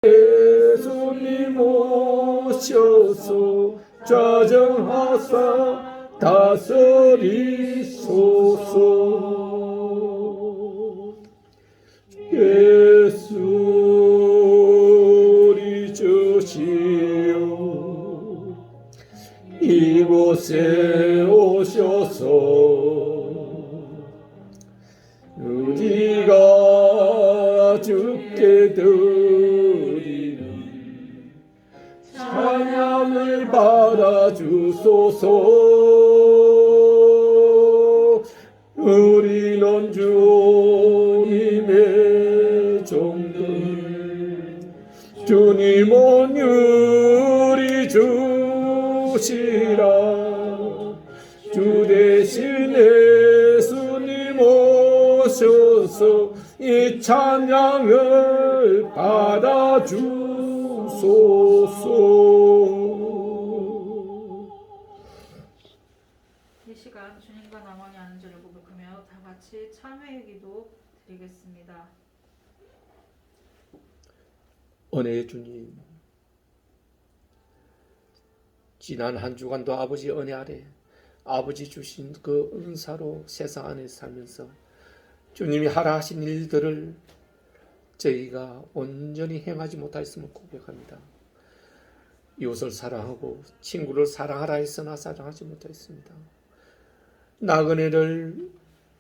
예수님 오셔서 좌정하사 다스리소서. 예수 우리 주시오 이곳에 오셔서 우리가 주께 드리는 찬양을 받아주소서. 우리는 주님의 종들, 주님은 우리 주시라. 주 대신 예수님 오셔서 이 찬양을 받아주소서. 이 시간 주님과 나만이 아는 죄를 고백하며 다 같이 참회의 기도 드리겠습니다. 은혜의 주님, 지난 한 주간도 아버지 은혜 아래 아버지 주신 그 은사로 세상 안에 살면서 주님이 하라 하신 일들을 저희가 온전히 행하지 못하였음을 고백합니다. 이웃을 사랑하고 친구를 사랑하라 했으나 사랑하지 못하였습니다. 나그네를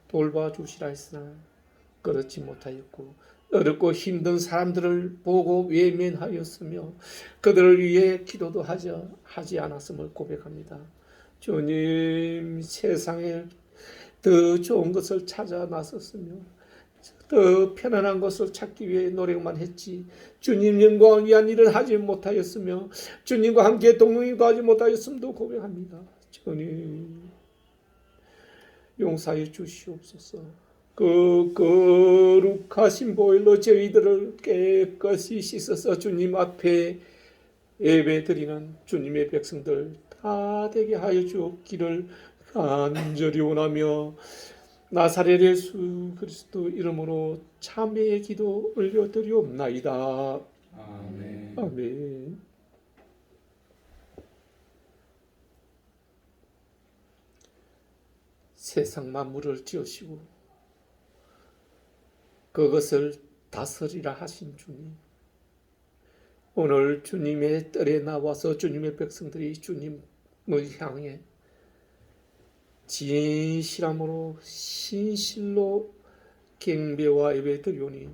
돌봐주시라 했으나 그렇지 못하였고, 어렵고 힘든 사람들을 보고 외면하였으며 그들을 위해 기도도 하지 않았음을 고백합니다. 주님, 세상에 더 좋은 것을 찾아 나섰으며 더 편안한 것을 찾기 위해 노력만 했지 주님 영광을 위한 일을 하지 못하였으며 주님과 함께 동행도 하지 못하였음도 고백합니다. 주님, 용서해 주시옵소서. 그 거룩하신 보혈로 저희들을 깨끗이 씻어서 주님 앞에 예배드리는 주님의 백성들 다 되게 하여 주옵기를 간절히 원하며 나사렛 예수 그리스도 이름으로 참회의 기도 올려드리옵나이다. 아멘. 아멘. 세상 만물을 지으시고 그것을 다스리라 하신 주님, 오늘 주님의 뜰에 나와서 주님의 백성들이 주님을 향해 진실함으로 신실로 경배와 예배드리오니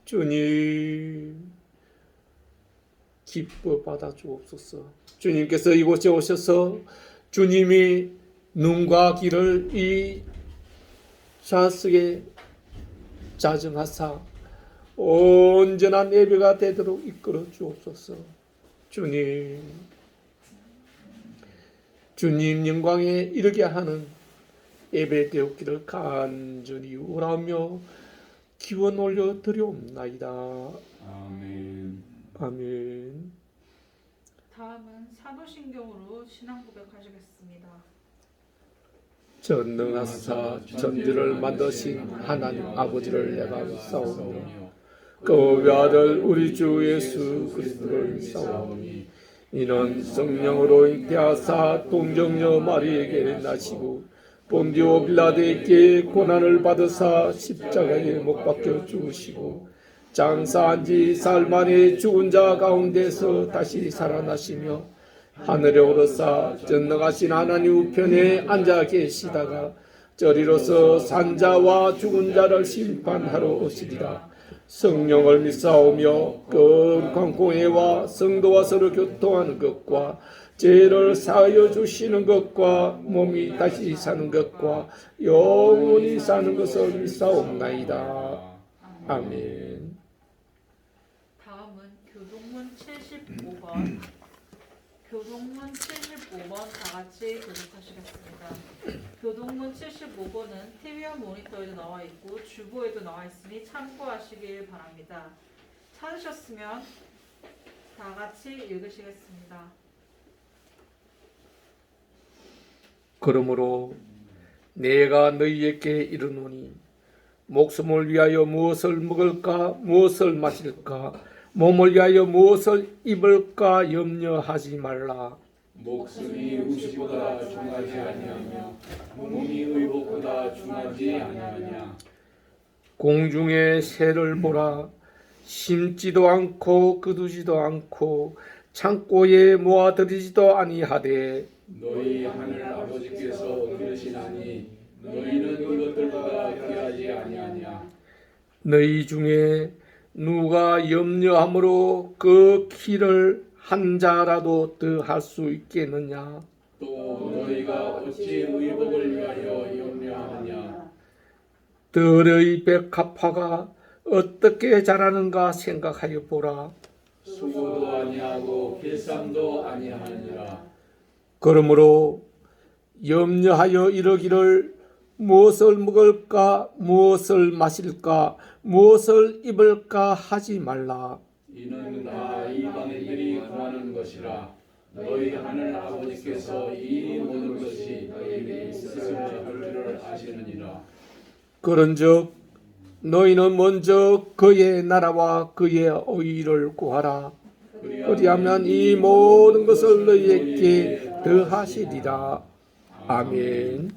주님 기뻐 받아 주옵소서. 주님께서 이곳에 오셔서 주님이 눈과 귀를 이 좌석에 자정하사 온전한 예배가 되도록 이끌어 주옵소서. 주님 영광에 이르게 하는 예배 되었기를 간절히 원하며 기원 올려 드리옵나이다. 아멘. 아멘. 다음은 사도신경으로 신앙 고백하시겠습니다. 전능하사 천지를 만드신 하나님 아버지를 내가 믿사오며 그 외아들 우리 주 예수 그리스도를 믿사오니 이는 성령으로 잉태하사 동정녀 마리에게 나시고 본디오 빌라도에게 고난을 받으사 십자가에 못 박혀 죽으시고 장사한 지 사흘 만에 죽은 자 가운데서 다시 살아나시며 하늘에 오르사 전능하신 하나님 우편에 앉아 계시다가 저리로서 산자와 죽은 자를 심판하러 오시리라. 성령을 믿사오며 거룩한 공회와 성도와 서로 교통하는 것과 죄를 사하여 주시는 것과 몸이 다시 사는 것과 영원히 사는 것을 믿사옵나이다. 아멘. 다음은 교동문 75번 다 같이 교독하시겠습니다. 교동문 75번은 TV와 모니터에도 나와 있고 주보에도 나와 있으니 참고하시길 바랍니다. 찾으셨으면 다 같이 읽으시겠습니다. 그러므로 내가 너희에게 이르노니 목숨을 위하여 무엇을 먹을까 무엇을 마실까 몸을 위하여 무엇을 입을까 염려하지 말라. 목숨이 음식보다 중하지 아니하며 몸이 의복보다 중하지 아니하냐. 공중의 새를 보라. 심지도 않고 거두지도 않고 창고에 모아들이지도 아니하되 너희 하늘 아버지께서 기르시나니 너희는 이것들보다 귀하지 아니하냐. 너희 중에 누가 염려함으로 그 키를 한 자라도 더 할 수 있겠느냐. 또 너희가 어찌 의복을 위하여 염려하느냐. 들의 백합화가 어떻게 자라는가 생각하여 보라. 수고도 아니하고 길쌈도 아니하니라. 그러므로 염려하여 이르기를 무엇을 먹을까 무엇을 마실까 무엇을 입을까 하지 말라. 이는 다 이방인들이 구하는 것이라. 너희 하늘 아버지께서 이 모든 것이 너희에게 있어야 할 줄을 아시느니라. 그런즉 너희는 먼저 그의 나라와 그의 의를 구하라. 그리하면 이 모든 것을 너희에게 더하시리라. 아멘.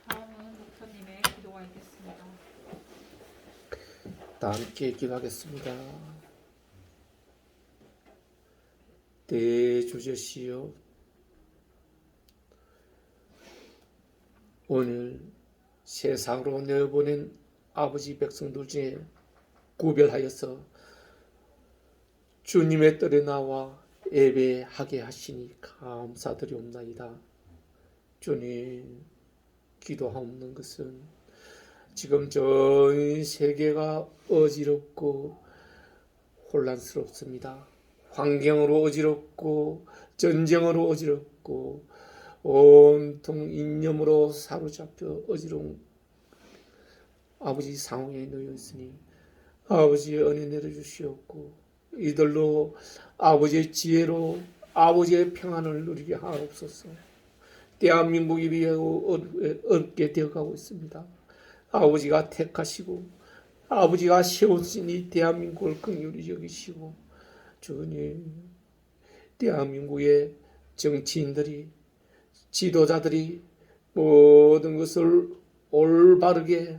다음은 목사님의 기도가 있겠습니다. 다 함께 기도하겠습니다. 대주제시여, 오늘 세상으로 내어보낸 아버지 백성들 중에 구별하여서 주님의 뜰에 나와 예배하게 하시니 감사드리옵나이다. 주님, 기도하옵는 것은 지금 전 세계가 어지럽고 혼란스럽습니다. 환경으로 어지럽고 전쟁으로 어지럽고 온통 이념으로 사로잡혀 어지러운 아버지 상황에 놓여 있으니 아버지의 은혜 내려주시옵고 이들로 아버지의 지혜로 아버지의 평안을 누리게 하옵소서. 대한민국이 어렵게 되어가고 있습니다. 아버지가 택하시고 아버지가 세우신 이 대한민국을 긍휼히 여기시고 주님, 대한민국의 정치인들이 지도자들이 모든 것을 올바르게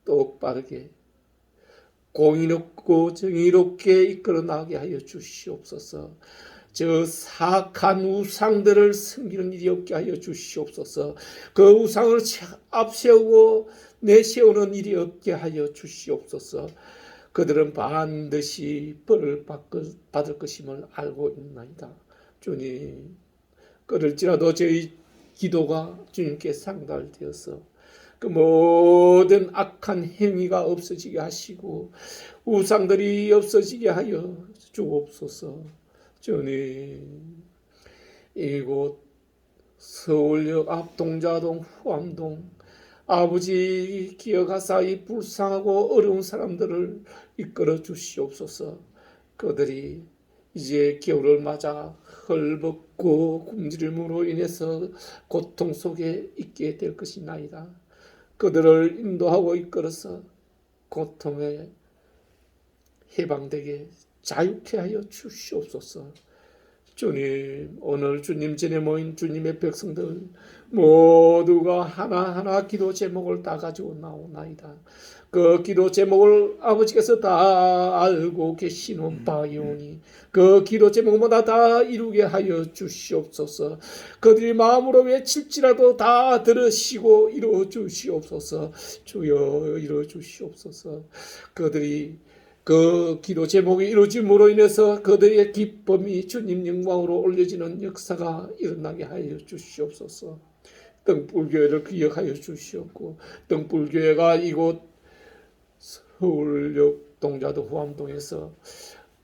똑바르게 공의롭고 정의롭게 이끌어 나가게 하여 주시옵소서. 저 사악한 우상들을 섬기는 일이 없게 하여 주시옵소서. 그 우상을 앞세우고 내세우는 일이 없게 하여 주시옵소서. 그들은 반드시 벌을 받을 것임을 알고 있나이다. 주님, 그럴지라도 저희 기도가 주님께 상달되어서 그 모든 악한 행위가 없어지게 하시고 우상들이 없어지게 하여 주옵소서. 주님, 이곳 서울역 앞 동자동 후암동 아버지 기억하사 이 불쌍하고 어려운 사람들을 이끌어 주시옵소서. 그들이 이제 겨울을 맞아 헐벗고 굶주림으로 인해서 고통 속에 있게 될 것이나이다. 그들을 인도하고 이끌어서 고통에 해방되게 자유케 하여 주시옵소서. 주님, 오늘 주님 전에 모인 주님의 백성들 모두가 하나하나 기도 제목을 다 가지고 나오나이다. 그 기도 제목을 아버지께서 다 알고 계시는 바이오니 그 기도 제목마다 다 이루게 하여 주시옵소서. 그들이 마음으로 외칠지라도 다 들으시고 이루어 주시옵소서. 주여, 이루어 주시옵소서. 그들이 그 기도 제목이 이루어짐으로 인해서 그들의 기쁨이 주님 영광으로 올려지는 역사가 일어나게 하여 주시옵소서. 등불교회를 기억하여 주시옵고 등불교회가 이곳 서울역 동자도 후암동에서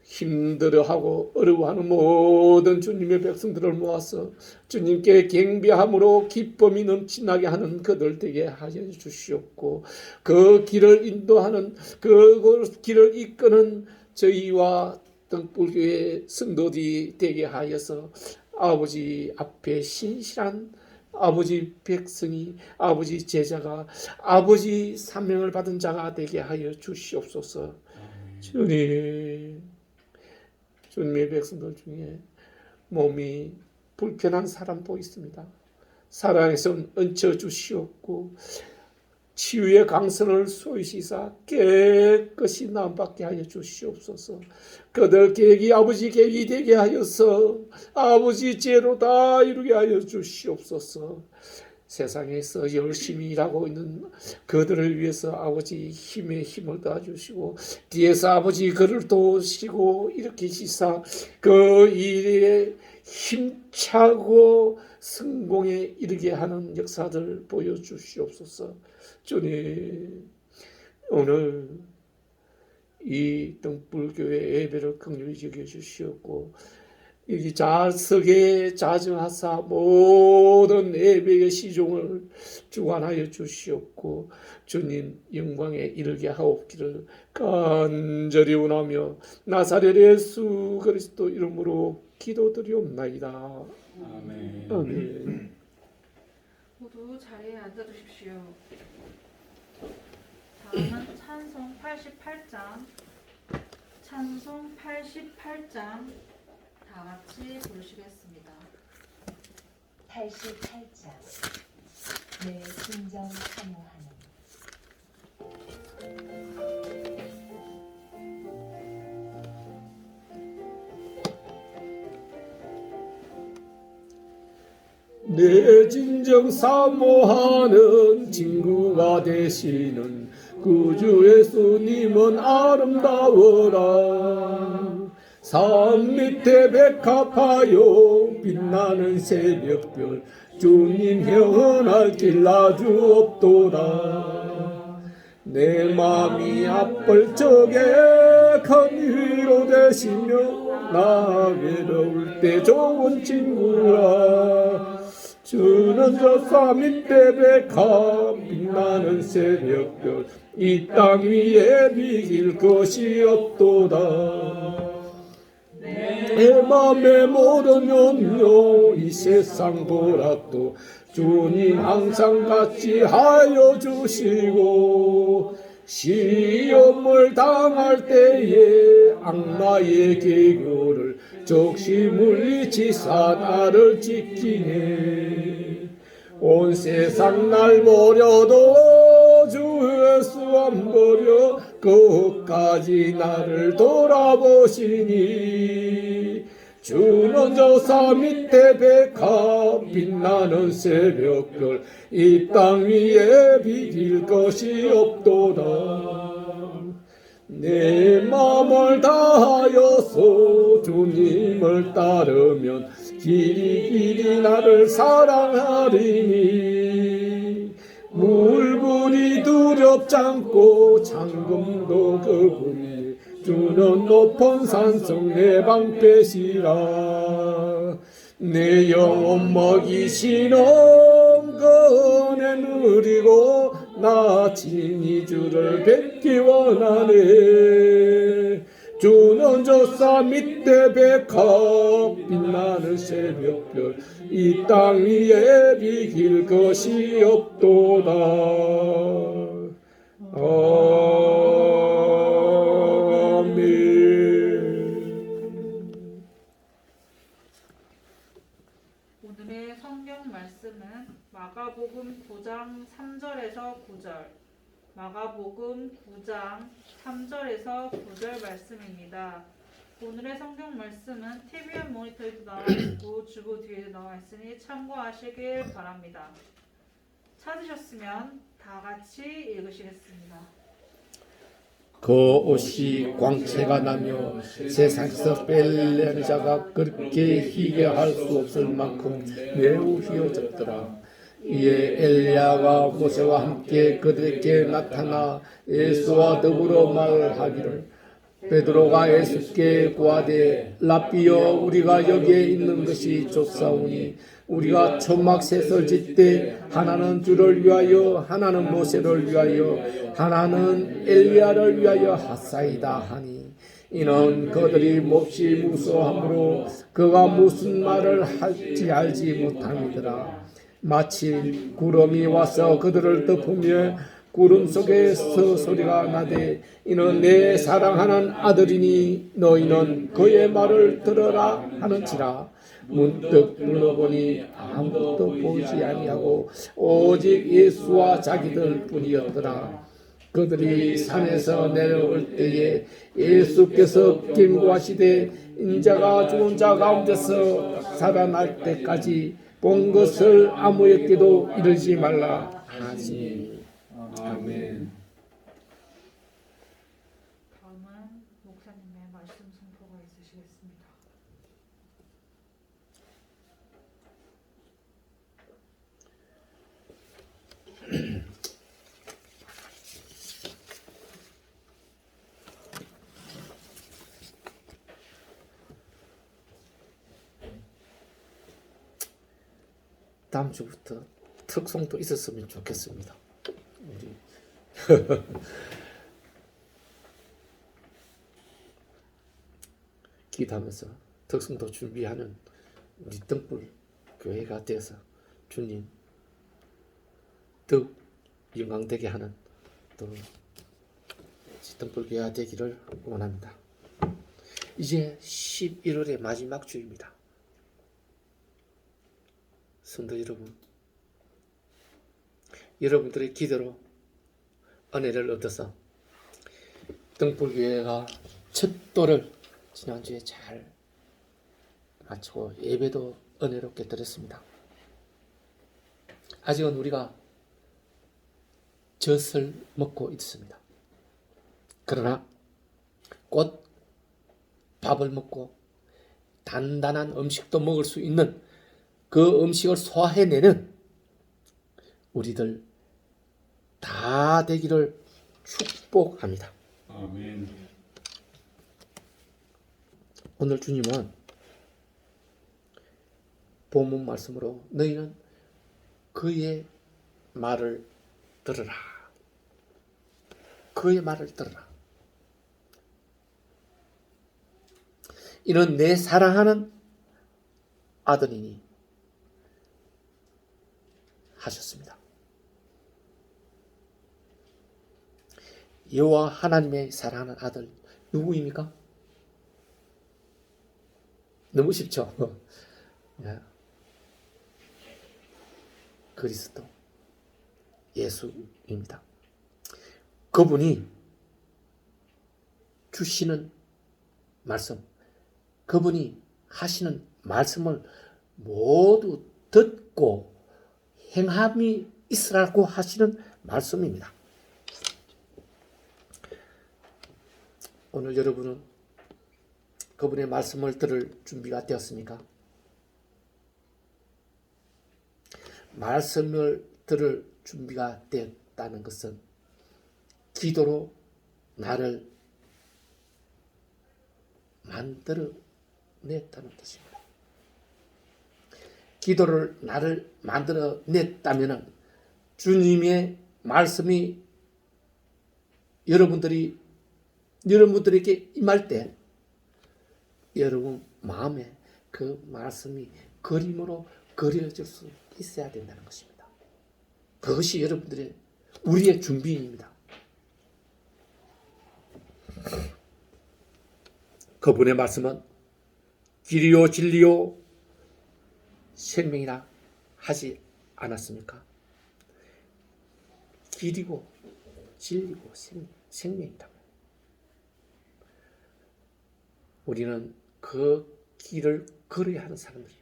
힘들어하고 어려워하는 모든 주님의 백성들을 모아서 주님께 경배함으로 기쁨이 넘치나게 하는 그들 되게 하여 주시옵고 그 길을 인도하는 그 길을 이끄는 저희와 등불교회 성도들이 되게 하여서 아버지 앞에 신실한 아버지 백성이 아버지 제자가 아버지 사명을 받은 자가 되게 하여 주시옵소서. 주님의 백성들 중에 몸이 불편한 사람도 있습니다. 사랑에서 얹혀 주시옵고 치유의 강선을 쏘이시사 깨끗이 나음받게 하여 주시옵소서. 그들 계획이 아버지 계획이 되게 하여서 아버지 죄로 다 이루게 하여 주시옵소서. 세상에서 열심히 일하고 있는 그들을 위해서 아버지 힘에 힘을 더주시고 뒤에서 아버지 그를 도우시고 일으키시사 그 일에 힘차고 성공에 이르게 하는 역사들 보여주시옵소서. 주님, 오늘 이 등불교회 예배를 긍휼히 여겨주시옵고 이 좌석에 자정하사 모든 예배의 시종을 주관하여 주시옵고 주님 영광에 이르게 하옵기를 간절히 원하며 나사렛 예수 그리스도 이름으로 기도드리옵나이다. 아멘. 아멘. 모두 자리에 앉아주십시오. 다음은 찬송 88장 다 같이 부르시겠습니다. 88장 내 심정 사모하는 내 진정 사모하는 친구가 되시는 구주 예수님은 아름다워라. 산 밑에 백합하여 빛나는 새벽별 주님 형언할 길 아주 없도다. 내 맘이 아플 적에 큰 위로 되시며 나 외로울 때 좋은 친구라. 주는 저 산 밑에 백합 빛나는 새벽별 이 땅 위에 비길 것이 없도다. 내 맘의 모든 염려 이 세상 보라도 주님 항상 같이 하여 주시고 시험을 당할 때에 악마의 계교를 적시 물리치사 나를 지키네. 온 세상 날 버려도 주 예수 안 버려 끝까지 나를 돌아보시니. 주는 저 산 밑에 백합 빛나는 새벽별 이 땅 위에 비길 것이 없도다. 내 맘을 다하여서 주님을 따르면 길이 나를 사랑하리니. 물불이 두렵지 않고 잠금도 그분이 주는 높은 산성 내 방패시라. 내 영혼 먹이시는 그 은혜 누리고 나 친히 주를 뵙기 원하네. 주는 저 산 밑에 백합 빛나는 새벽별 이 땅 위에 비길 것이 없도다. 오늘의 성경 말씀은 마가복음 9장 3절에서 9절, 마가복음 9장 3절에서 9절 말씀입니다. 오늘의 성경 말씀은 TVN 모니터에도 나와 있고 주보 뒤에도 나와 있으니 참고하시길 바랍니다. 찾으셨으면 다 같이 읽으시겠습니다. 그 옷이 광채가 나며 세상에서 뺄려는 자가 그렇게 희게 할 수 없을 만큼 매우 휘어졌더라. 이에 엘리야가 모세와 함께 그들에게 나타나 예수와 더불어 말하기를 베드로가 예수께 구하되 랍비여 우리가 여기에 있는 것이 좋사오니 우리가 초막셋을 짓되 하나는 주를 위하여 하나는 모세를 위하여 하나는 엘리야를 위하여 하사이다 하니 이는 그들이 몹시 무서워하므로 그가 무슨 말을 할지 알지 못함이더라. 마치 구름이 와서 그들을 덮으며 구름 속에서 소리가 나되 이는 내 사랑하는 아들이니 너희는 그의 말을 들으라 하는지라. 문득 둘러보니 아무것도 보지 아니하고 오직 예수와 자기들 뿐이었더라. 그들이 산에서 내려올 때에 예수께서 경고하시되 인자가 죽은 자 가운데서 살아날 때까지 본 것을 아무에게도 이르지 말라 하시니. 아멘. 다음은 목사님의 말씀 선포가 있으시겠습니다. 다음 주부터 특송도 있었으면 좋겠습니다. 우리 기도하면서 특송도 준비하는 우리 등불 교회가 되어서 주님 더욱 영광되게 하는 또 등불 교회가 되기를 원합니다. 이제 11월의 마지막 주입니다. 성도 여러분, 여러분들의 기도로 은혜를 얻어서 등불교회가 첫 돌을 지난주에 잘 마치고 예배도 은혜롭게 드렸습니다. 아직은 우리가 젖을 먹고 있습니다. 그러나 곧 밥을 먹고 단단한 음식도 먹을 수 있는 그 음식을 소화해내는 우리들 다 되기를 축복합니다. 아멘. 오늘 주님은 본문 말씀으로 너희는 그의 말을 들으라. 그의 말을 들으라. 이는 내 사랑하는 아들이니 하셨습니다. 여호와 하나님의 사랑하는 아들 누구입니까? 너무 쉽죠? 그리스도 예수입니다. 그분이 주시는 말씀, 그분이 하시는 말씀을 모두 듣고 행함이 있으라고 하시는 말씀입니다. 오늘 여러분은 그분의 말씀을 들을 준비가 되었습니까? 말씀을 들을 준비가 되었다는 것은 기도로 나를 만들어냈다는 뜻입니다. 기도를 나를 만들어냈다면 주님의 말씀이 여러분들에게 임할 때 여러분 마음에 그 말씀이 그림으로 그려질 수 있어야 된다는 것입니다. 그것이 우리의 준비입니다. 그분의 말씀은 길이요 진리요 생명이라 하지 않았습니까? 길이고 진리고 생명이다. 우리는 그 길을 걸어야 하는 사람들이에요.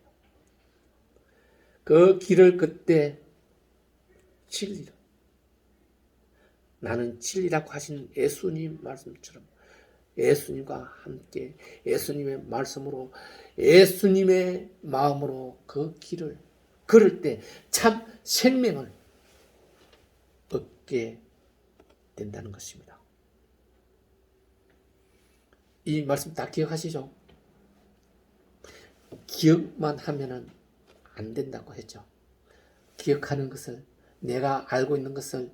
그 길을 그때 진리로 나는 진리라고 하신 예수님 말씀처럼 예수님과 함께 예수님의 말씀으로 예수님의 마음으로 그 길을 걸을 때 참 생명을 얻게 된다는 것입니다. 이 말씀 다 기억하시죠? 기억만 하면은 안 된다고 했죠. 기억하는 것을 내가 알고 있는 것을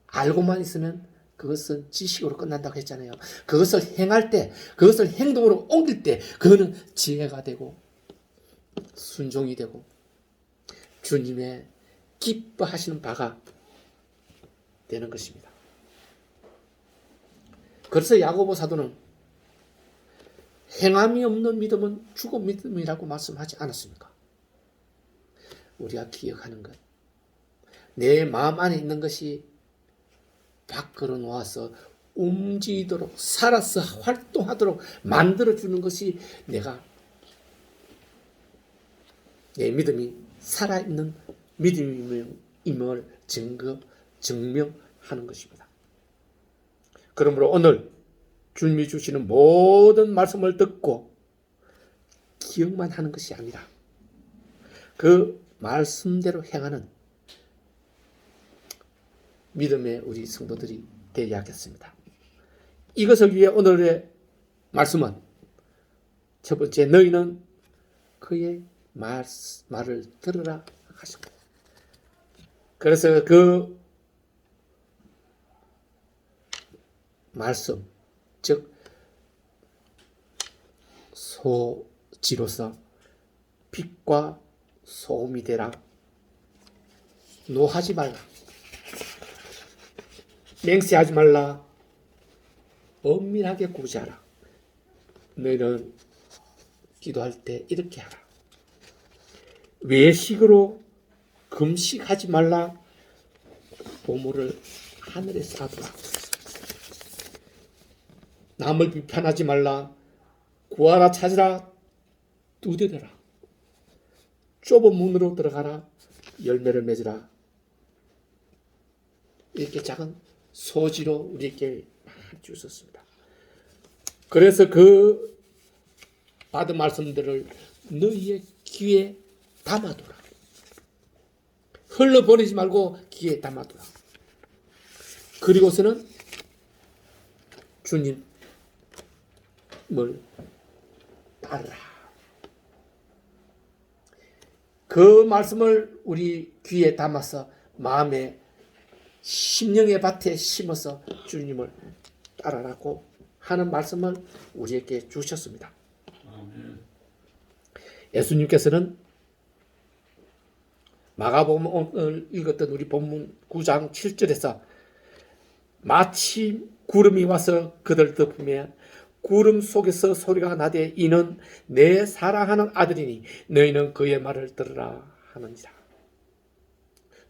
알고만 있으면 그것은 지식으로 끝난다고 했잖아요. 그것을 행할 때, 그것을 행동으로 옮길 때 그거는 지혜가 되고 순종이 되고 주님의 기뻐하시는 바가 되는 것입니다. 그래서 야고보 사도는 행함이 없는 믿음은 죽은 믿음이라고 말씀하지 않았습니까? 우리가 기억하는 것, 내 마음 안에 있는 것이 밖으로 놓아서 움직이도록 살아서 활동하도록 만들어주는 것이 내 믿음이 살아있는 믿음임을 증명하는 것입니다. 그러므로 오늘 주님이 주시는 모든 말씀을 듣고 기억만 하는 것이 아니라 그 말씀대로 행하는 믿음의 우리 성도들이 되어야겠습니다. 이것을 위해 오늘의 말씀은 첫 번째, 너희는 그의 말을 들으라 하십니다. 그래서 그 말씀, 즉 소지로서 빛과 소음이 되라. 노하지 말라. 맹세하지 말라. 엄밀하게 구제하라. 너희는 기도할 때 이렇게 하라. 외식으로 금식하지 말라. 보물을 하늘에 쌓아두라. 남을 비판하지 말라. 구하라 찾으라. 두드려라. 좁은 문으로 들어가라. 열매를 맺으라. 이렇게 작은 소지로 우리에게 주셨습니다. 그래서 그 받은 말씀들을 너희의 귀에 담아두라. 흘러보내지 말고 귀에 담아두라. 그리고서는 주님을 따르라. 그 말씀을 우리 귀에 담아서 마음에 심령의 밭에 심어서 주님을 따르라고 하는 말씀을 우리에게 주셨습니다. 아멘. 예수님께서는 마가복음 오늘 읽었던 우리 본문 9장 7절에서 마치 구름이 와서 그들 덮으며 구름 속에서 소리가 나되 이는 내 사랑하는 아들이니 너희는 그의 말을 들으라 하느니라.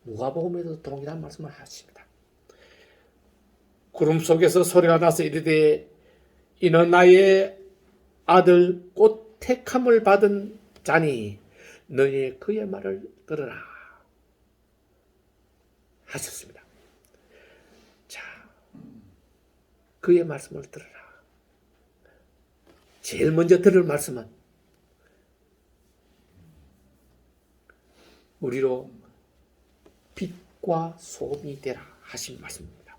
누가복음에도 동일한 말씀을 하십니다. 구름 속에서 소리가 나서 이르되 이는 나의 아들 곧 택함을 받은 자니 너희 그의 말을 들으라 하셨습니다. 자, 그의 말씀을 들으라. 제일 먼저 들을 말씀은 우리로 빛과 소음이 되라 하신 말씀입니다.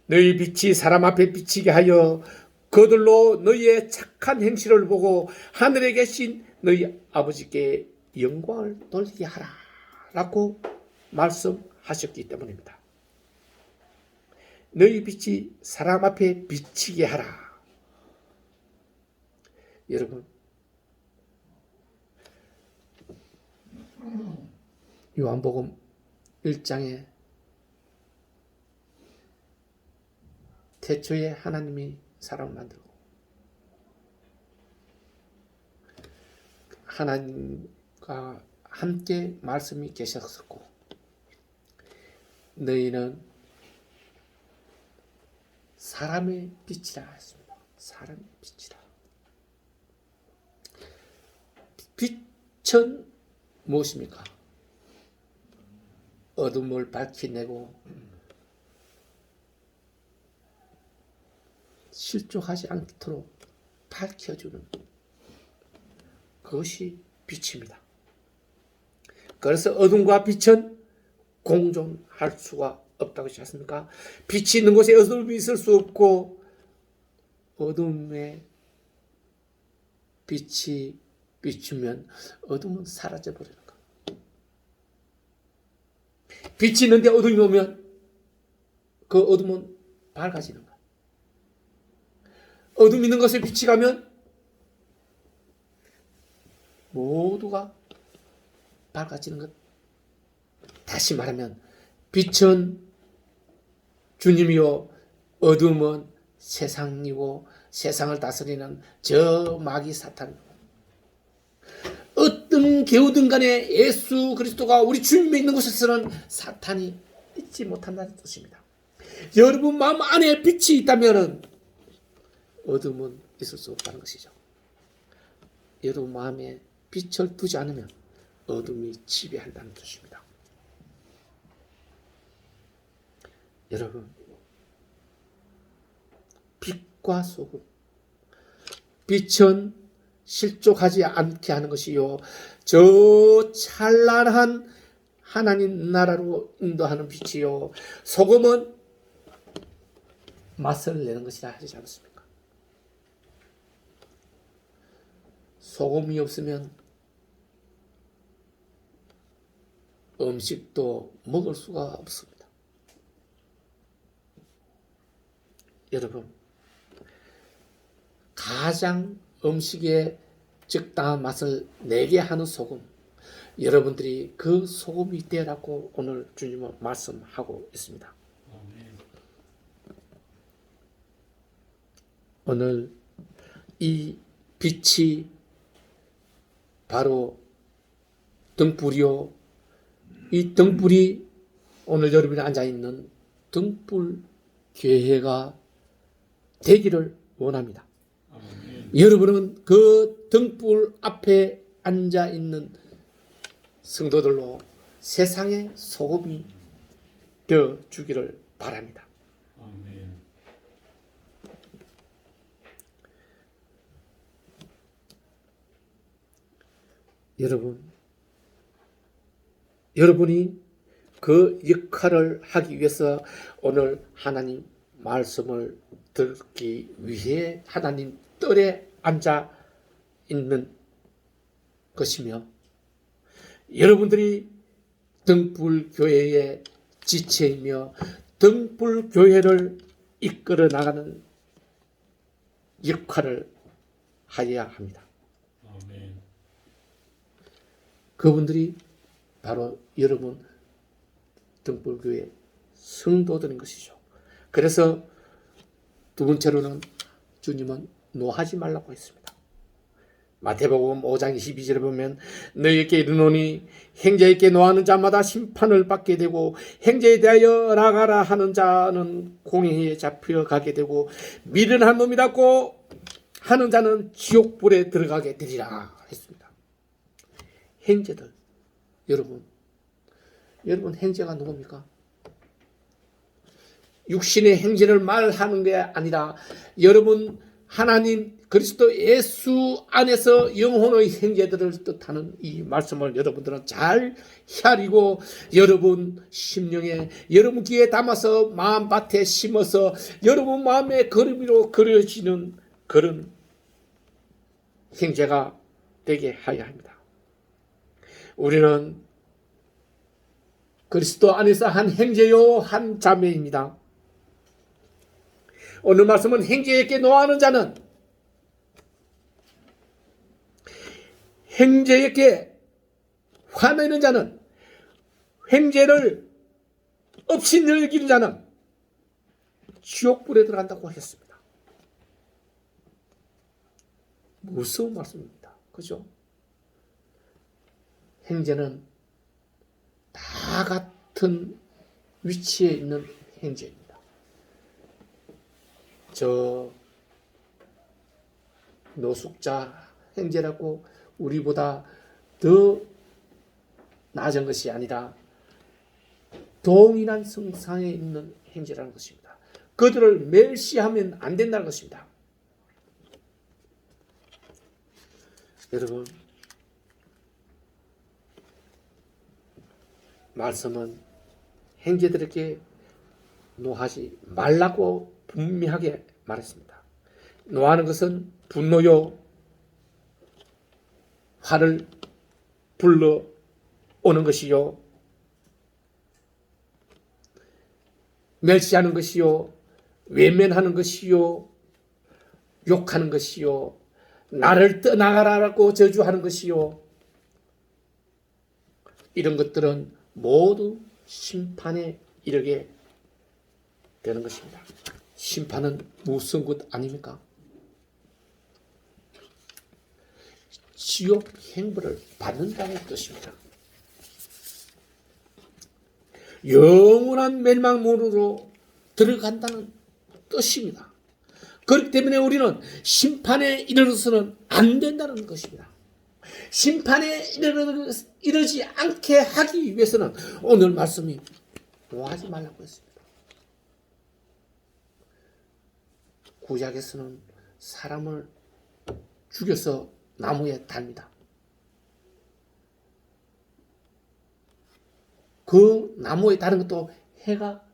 너희 빛이 사람 앞에 비치게 하여 그들로 너희의 착한 행실을 보고 하늘에 계신 너희 아버지께 영광을 돌리게 하라 라고 말씀하셨기 때문입니다. 너희 빛이 사람 앞에 비치게 하라. 여러분, 요한복음 1장에 태초에 하나님이 사람을 만들고 하나님과 함께 말씀이 계셨었고 너희는 사람의 빛이라 했습니다. 사람의 빛이라. 빛은 무엇입니까? 어둠을 밝혀내고 실족하지 않도록 밝혀주는 그것이 빛입니다. 그래서 어둠과 빛은 공존할 수가 없다고 하지 않습니까? 빛이 있는 곳에 어둠이 있을 수 없고 어둠에 빛이 비추면 어둠은 사라져 버리는 것. 빛이 있는데 어둠이 오면 그 어둠은 밝아지는 것. 어둠 있는 것에 빛이 가면 모두가 밝아지는 것. 다시 말하면 빛은 주님이요 어둠은 세상이고 세상을 다스리는 저 마귀 사탄, 어떤 개우든 간에 예수 그리스도가 우리 주님이 있는 곳에서는 사탄이 있지 못한다는 뜻입니다. 여러분 마음 안에 빛이 있다면 어둠은 있을 수 없다는 것이죠. 여러분 마음에 빛을 두지 않으면 어둠이 지배한다는 뜻입니다. 여러분, 빛과 소금, 빛은 실족하지 않게 하는 것이요 저 찬란한 하나님 나라로 인도하는 빛이요 소금은 맛을 내는 것이라 하지 않습니까? 소금이 없으면 음식도 먹을 수가 없습니다. 여러분, 가장 음식에 적당한 맛을 내게 하는 소금, 여러분들이 그 소금이 되라고 오늘 주님은 말씀하고 있습니다. 오늘 이 빛이 바로 등불이요, 이 등불이 오늘 여러분이 앉아있는 등불 교회가 되기를 원합니다. 여러분은 그 등불 앞에 앉아있는 성도들로 세상의 소금이 되어 주기를 바랍니다. 여러분이 그 역할을 하기 위해서 오늘 하나님 말씀을 듣기 위해 하나님 뜰에 앉아 있는 것이며, 여러분들이 등불 교회의 지체이며 등불 교회를 이끌어 나가는 역할을 하여야 합니다. 그분들이 바로 여러분 등불교회 성도들인 것이죠. 그래서 두 번째로는 주님은 노하지 말라고 했습니다. 마태복음 5장 22절에 보면 너희에게 이르노니 행제에게 노하는 자마다 심판을 받게 되고 행제에 대하여 나가라 하는 자는 공회에 잡혀가게 되고 미련한 놈이라고 하는 자는 지옥불에 들어가게 되리라 했습니다. 행제들, 여러분 행제가 누굽니까? 육신의 행제를 말하는 게 아니라 여러분 하나님 그리스도 예수 안에서 영혼의 행제들을 뜻하는 이 말씀을 여러분들은 잘 헤아리고 여러분 심령에 여러분 귀에 담아서 마음밭에 심어서 여러분 마음의 그림으로 그려지는 그런 행제가 되게 하여야 합니다. 우리는 그리스도 안에서 한 형제요 한 자매입니다. 오늘 말씀은 형제에게 노하는 자는 형제에게 화내는 자는 형제를 업신여기는 자는 지옥불에 들어간다고 하셨습니다. 무서운 말씀입니다. 그죠? 형제는 다 같은 위치에 있는 형제입니다. 저 노숙자 형제라고 우리보다 더 낮은 것이 아니라 동일한 성상에 있는 형제라는 것입니다. 그들을 멸시하면 안 된다는 것입니다. 여러분, 말씀은 형제들에게 노하지 말라고 분명하게 말했습니다. 노하는 것은 분노요, 화를 불러 오는 것이요, 멸시하는 것이요, 외면하는 것이요, 욕하는 것이요, 나를 떠나가라고 저주하는 것이요, 이런 것들은 모두 심판에 이르게 되는 것입니다. 심판은 무슨 것 아닙니까? 지옥 행벌을 받는다는 뜻입니다. 영원한 멸망문으로 들어간다는 뜻입니다. 그렇기 때문에 우리는 심판에 이르러서는 안 된다는 것입니다. 심판에 이르지 않게 하기 위해서는 오늘 말씀이 노하지 말라고 했습니다. 구약에서는 사람을 죽여서 나무에 달니다. 그 나무에 다른 것도 해가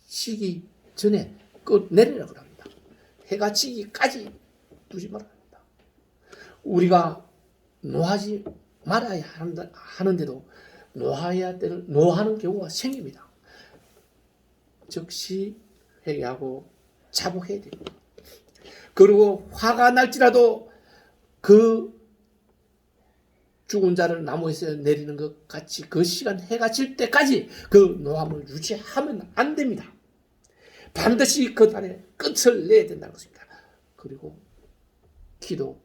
지기 전에 내리라고 합니다. 해가 지기까지 두지 말아야 합니다. 우리가 노하지 말아야 하는데도 노하는 경우가 생깁니다. 즉시 회개하고 자복해야 됩니다. 그리고 화가 날지라도 그 죽은 자를 나무에서 내리는 것 같이 그 시간 해가 질 때까지 그 노함을 유지하면 안 됩니다. 반드시 그 달에 끝을 내야 된다는 것입니다. 그리고 기도하라고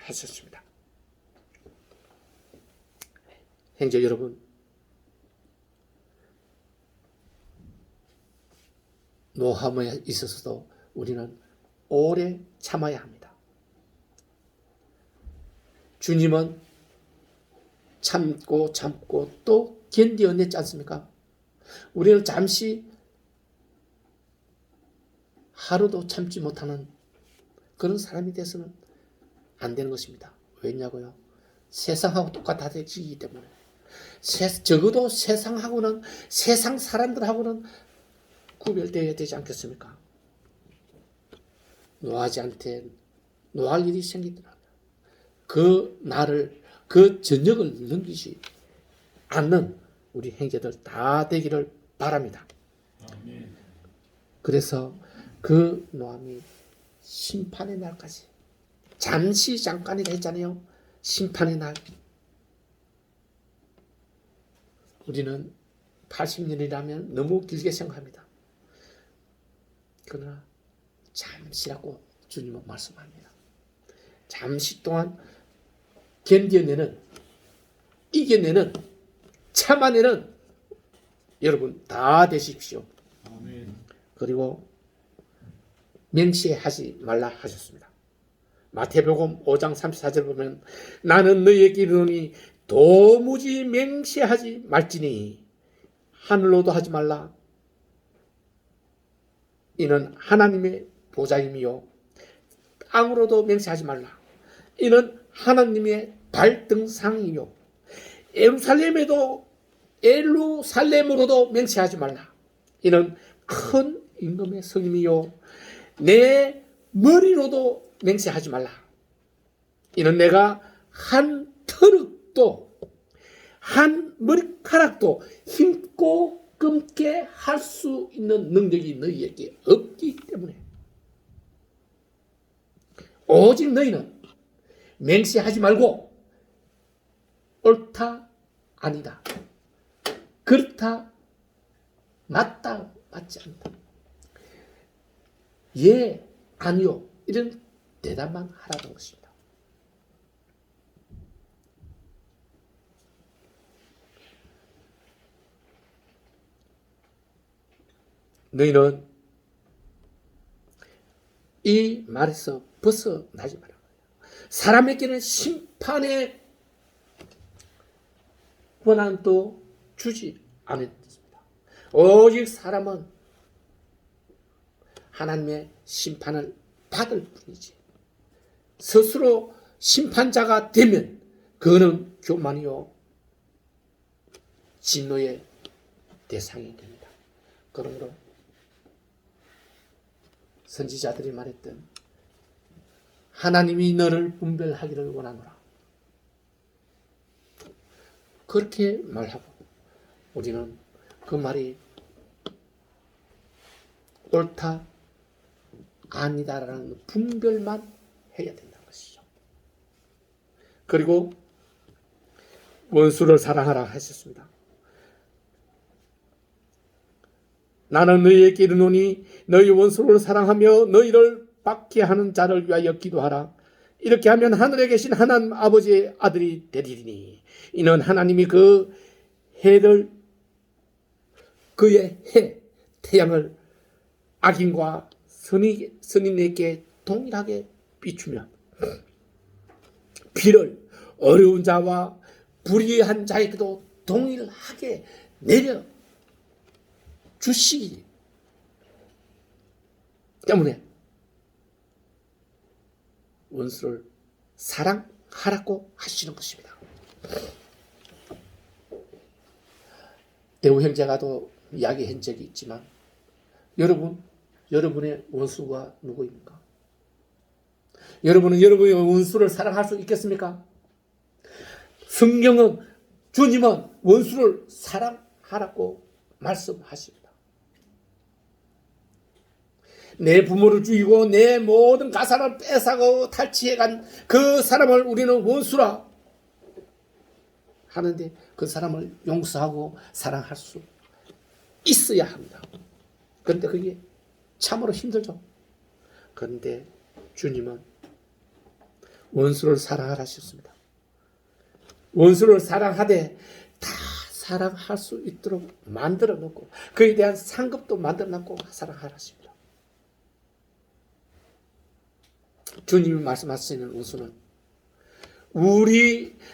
하셨습니다. 형제 여러분, 노함에 있어서도 우리는 오래 참아야 합니다. 주님은 참고 또 견디어냈지 않습니까? 우리는 잠시 하루도 참지 못하는 그런 사람이 돼서는 안 되는 것입니다. 왜냐고요? 세상하고 똑같아지기 때문에. 적어도 세상하고는, 세상 사람들하고는 구별되어야 되지 않겠습니까? 노할 일이 생기더라고요. 그 날을, 그 저녁을 넘기지 않는 우리 형제들 다 되기를 바랍니다. 아멘. 그래서 그 노함이 심판의 날까지, 잠깐이라 했잖아요. 심판의 날. 우리는 80년이라면 너무 길게 생각합니다. 그러나 잠시라고 주님은 말씀합니다. 잠시 동안 견뎌내는, 이겨내는, 참아내는 여러분 다 되십시오. 아멘. 그리고 맹세하지 말라 하셨습니다. 마태복음 5장 34절 보면 나는 너희에게 이르노니 도무지 맹세하지 말지니 하늘로도 하지 말라. 이는 하나님의 보좌임이요 땅으로도 맹세하지 말라. 이는 하나님의 발등상이요 예루살렘으로도 맹세하지 말라. 이는 큰 임금의 성임이요 내 머리로도 맹세하지 말라. 이는 내가 한 터럭도 한 머리카락도 힘고 끊게 할 수 있는 능력이 너희에게 없기 때문에 오직 너희는 맹세하지 말고 옳다 아니다, 그렇다 맞다 맞지 않다, 예 아니요 이런 대답만 하라는 것입니다. 너희는 이 말에서 벗어나지 말라. 사람에게는 심판의 권한도 주지 않았습니다. 오직 사람은 하나님의 심판을 받을 뿐이지 스스로 심판자가 되면 그는 교만이요 진노의 대상이 됩니다. 그러므로 선지자들이 말했던 하나님이 너를 분별하기를 원하노라, 그렇게 말하고 우리는 그 말이 옳다 아니다라는 분별만 해야 된다는 것이죠. 그리고 원수를 사랑하라 하셨습니다. 나는 너희에게 이르노니 너희 원수를 사랑하며 너희를 박해하는 자를 위하여 기도하라. 이렇게 하면 하늘에 계신 하나님 아버지의 아들이 되리니 이는 하나님이 그 해를 그의 해 태양을 악인과 선인에게 동일하게 비추며 비를 어려운 자와 불의한 자에게도 동일하게 내려 주시기 때문에 원수를 사랑하라고 하시는 것입니다. 대우 형제가도 이야기한 적이 있지만 여러분의 원수가 누구입니까? 여러분은 여러분의 원수를 사랑할 수 있겠습니까? 성경은 주님은 원수를 사랑하라고 말씀하십니다. 내 부모를 죽이고 내 모든 가산을 뺏어가고 탈취해간 그 사람을 우리는 원수라 하는데 그 사람을 용서하고 사랑할 수 있어야 합니다. 그런데 그게 참으로 힘들죠. 그런데 주님은 원수를 사랑하라 하셨습니다. 원수를 사랑하되 다 사랑할 수 있도록 만들어 놓고 그에 대한 상급도 만들어 놓고 사랑하라 하십니다. 주님이 말씀하시는 원수는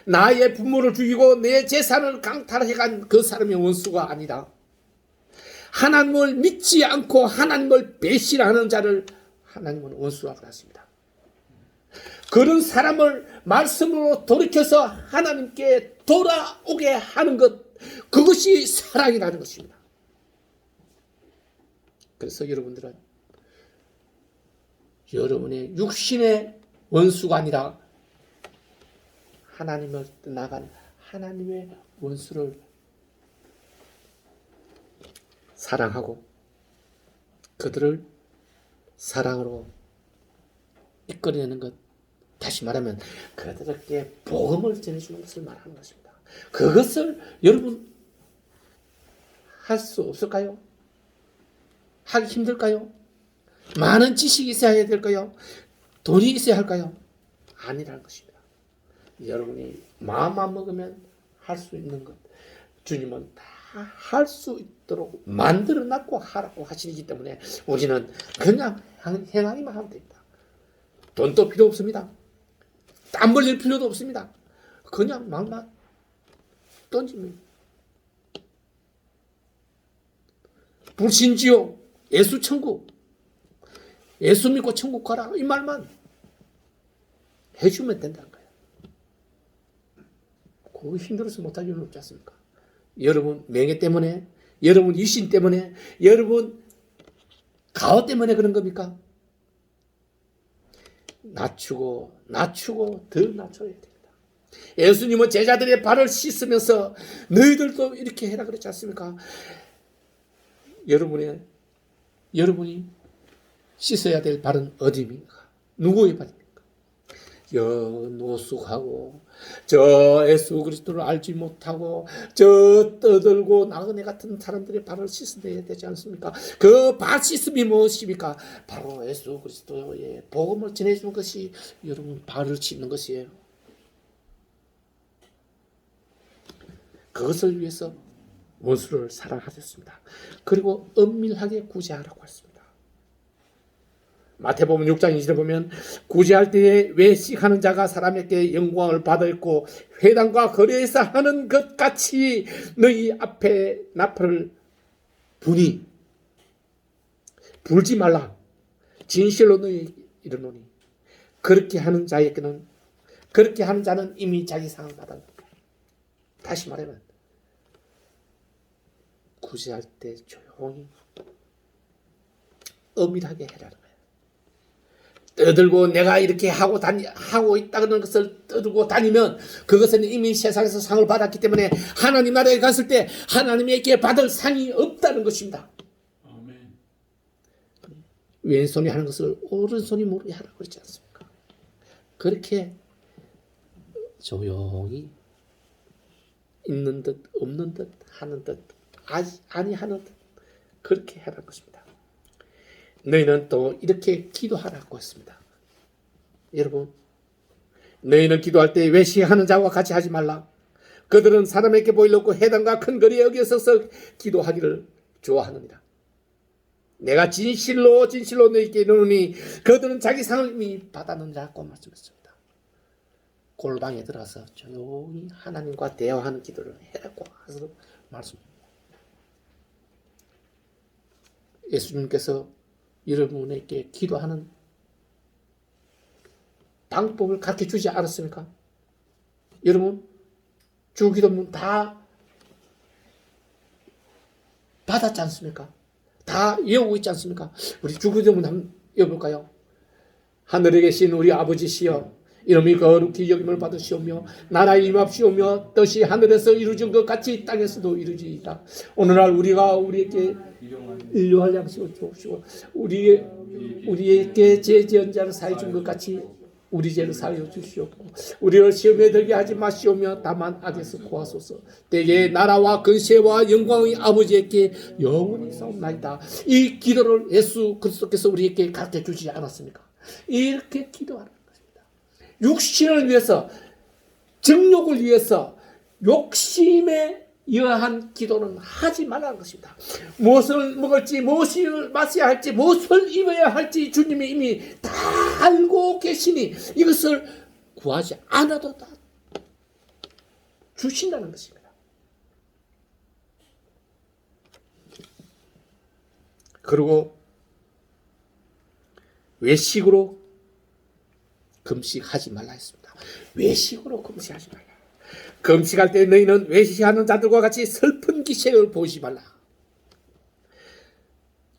나의 부모를 죽이고 내 재산을 강탈해간 그 사람의 원수가 아니라 하나님을 믿지 않고 하나님을 배신하는 자를 하나님은 원수라고 하십니다. 그런 사람을 말씀으로 돌이켜서 하나님께 돌아오게 하는 것, 그것이 사랑이라는 것입니다. 그래서 여러분들은 여러분의 육신의 원수가 아니라 하나님을 떠나간 하나님의 원수를 사랑하고 그들을 사랑으로 이끌어내는 것, 다시 말하면 그들에게 복음을 전해주는 것을 말하는 것입니다. 그것을 여러분 할 수 없을까요? 하기 힘들까요? 많은 지식이 있어야 될까요? 돈이 있어야 할까요? 아니라는 것입니다. 여러분이 마음만 먹으면 할 수 있는 것, 주님은 다 할 수 있도록 만들어놨고 하라고 하시기 때문에 우리는 그냥 행하기만 하면 됩니다. 돈도 필요 없습니다. 땀 흘릴 필요도 없습니다. 그냥 말만 던지면 불신지요, 예수 천국, 예수 믿고 천국 가라, 이 말만 해주면 된다는 거예요. 그거 힘들어서 못할 이유는 없지 않습니까? 여러분 명예 때문에, 여러분 이신 때문에, 여러분 가오 때문에 그런 겁니까? 낮추고 더 낮춰야 됩니다. 예수님은 제자들의 발을 씻으면서 너희들도 이렇게 해라 그랬지 않습니까? 여러분이 씻어야 될 발은 어디입니까? 누구의 발입니까? 노숙하고 저 예수 그리스도를 알지 못하고 저 떠들고 나그네 같은 사람들의 발을 씻어야 되지 않습니까? 그 발 씻음이 무엇입니까? 바로 예수 그리스도의 복음을 전해주는 것이 여러분 발을 씻는 것이에요. 그것을 위해서 원수를 사랑하셨습니다. 그리고 은밀하게 구제하라고 했습니다. 마태복음 6장 20절에 보면 구제할 때에 외식하는 자가 사람에게 영광을 받았고 회당과 거리에서 하는 것 같이 너희 앞에 나팔을 부니 불지 말라. 진실로 너희 이르노니 그렇게 하는 자는 이미 자기 상을 받았다. 다시 말하면 구제할 때 조용히 은밀하게 해라는 거예요. 떠들고 내가 이렇게 하고 있다는 것을 떠들고 다니면 그것은 이미 세상에서 상을 받았기 때문에 하나님 나라에 갔을 때 하나님에게 받을 상이 없다는 것입니다. 아멘. 왼손이 하는 것을 오른손이 모르게 하라고 그러지 않습니까? 그렇게 조용히 있는 듯 없는 듯 하는 듯 아니 하는 듯 그렇게 하라는 것입니다. 너희는 또 이렇게 기도하라고 했습니다. 여러분, 너희는 기도할 때 외식하는 자와 같이 하지 말라. 그들은 사람에게 보이려고 회당과 큰 거리에 어겨서서 기도하기를 좋아하느니라. 내가 진실로 진실로 너희에게 이르노니 그들은 자기 상을 이미 받았느니라고 말씀했습니다. 골방에 들어가서 조용히 하나님과 대화하는 기도를 해라고 하셔서 말씀합니다. 예수님께서 여러분에게 기도하는 방법을 가르쳐 주지 않았습니까? 여러분, 주기도문 다 받았지 않습니까? 다 외우고 있지 않습니까? 우리 주기도문 한번 외워볼까요? 하늘에 계신 우리 아버지시여, 이름이 거룩히 여김을 받으시오며 나라에 임합시오며 뜻이 하늘에서 이루어진 것 같이 땅에서도 이루어지이다. 오늘날 우리에게 일용할 양식을 주옵시고 우리에게 죄 지은 자를 사해 준 것 같이 우리 죄를 사하여 주시옵고 우리를 시험에 들게 하지 마시오며 다만 악에서 구하소서. 때에 나라와 근세와 영광의 아버지에게 영원히 싸움나이다. 이 기도를 예수 그리스도께서 우리에게 가르쳐 주지 않았습니까? 이렇게 기도하는 것입니다. 육신을 위해서, 정욕을 위해서 욕심에 이러한 기도는 하지 말라는 것입니다. 무엇을 먹을지, 무엇을 마셔야 할지, 무엇을 입어야 할지 주님이 이미 다 알고 계시니 이것을 구하지 않아도 다 주신다는 것입니다. 그리고 외식으로 금식하지 말라 했습니다. 외식으로 금식하지 말라. 금식할 때 너희는 외식하는 자들과 같이 슬픈 기색을 보이지 말라.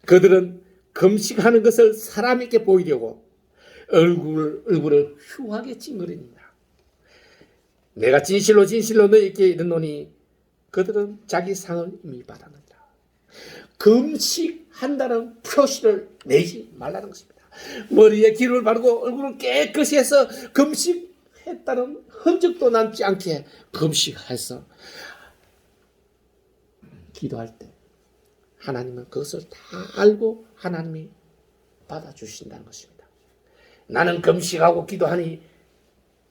그들은 금식하는 것을 사람에게 보이려고 얼굴을 흉하게 찡그립니다. 내가 진실로 진실로 너희에게 이르노니 그들은 자기 상을 이미 받았느니라. 금식한다는 표시를 내지 말라는 것입니다. 머리에 기름을 바르고 얼굴을 깨끗이 해서 금식했다는 흔적도 남지 않게 금식해서 기도할 때 하나님은 그것을 다 알고 하나님이 받아주신다는 것입니다. 나는 금식하고 기도하니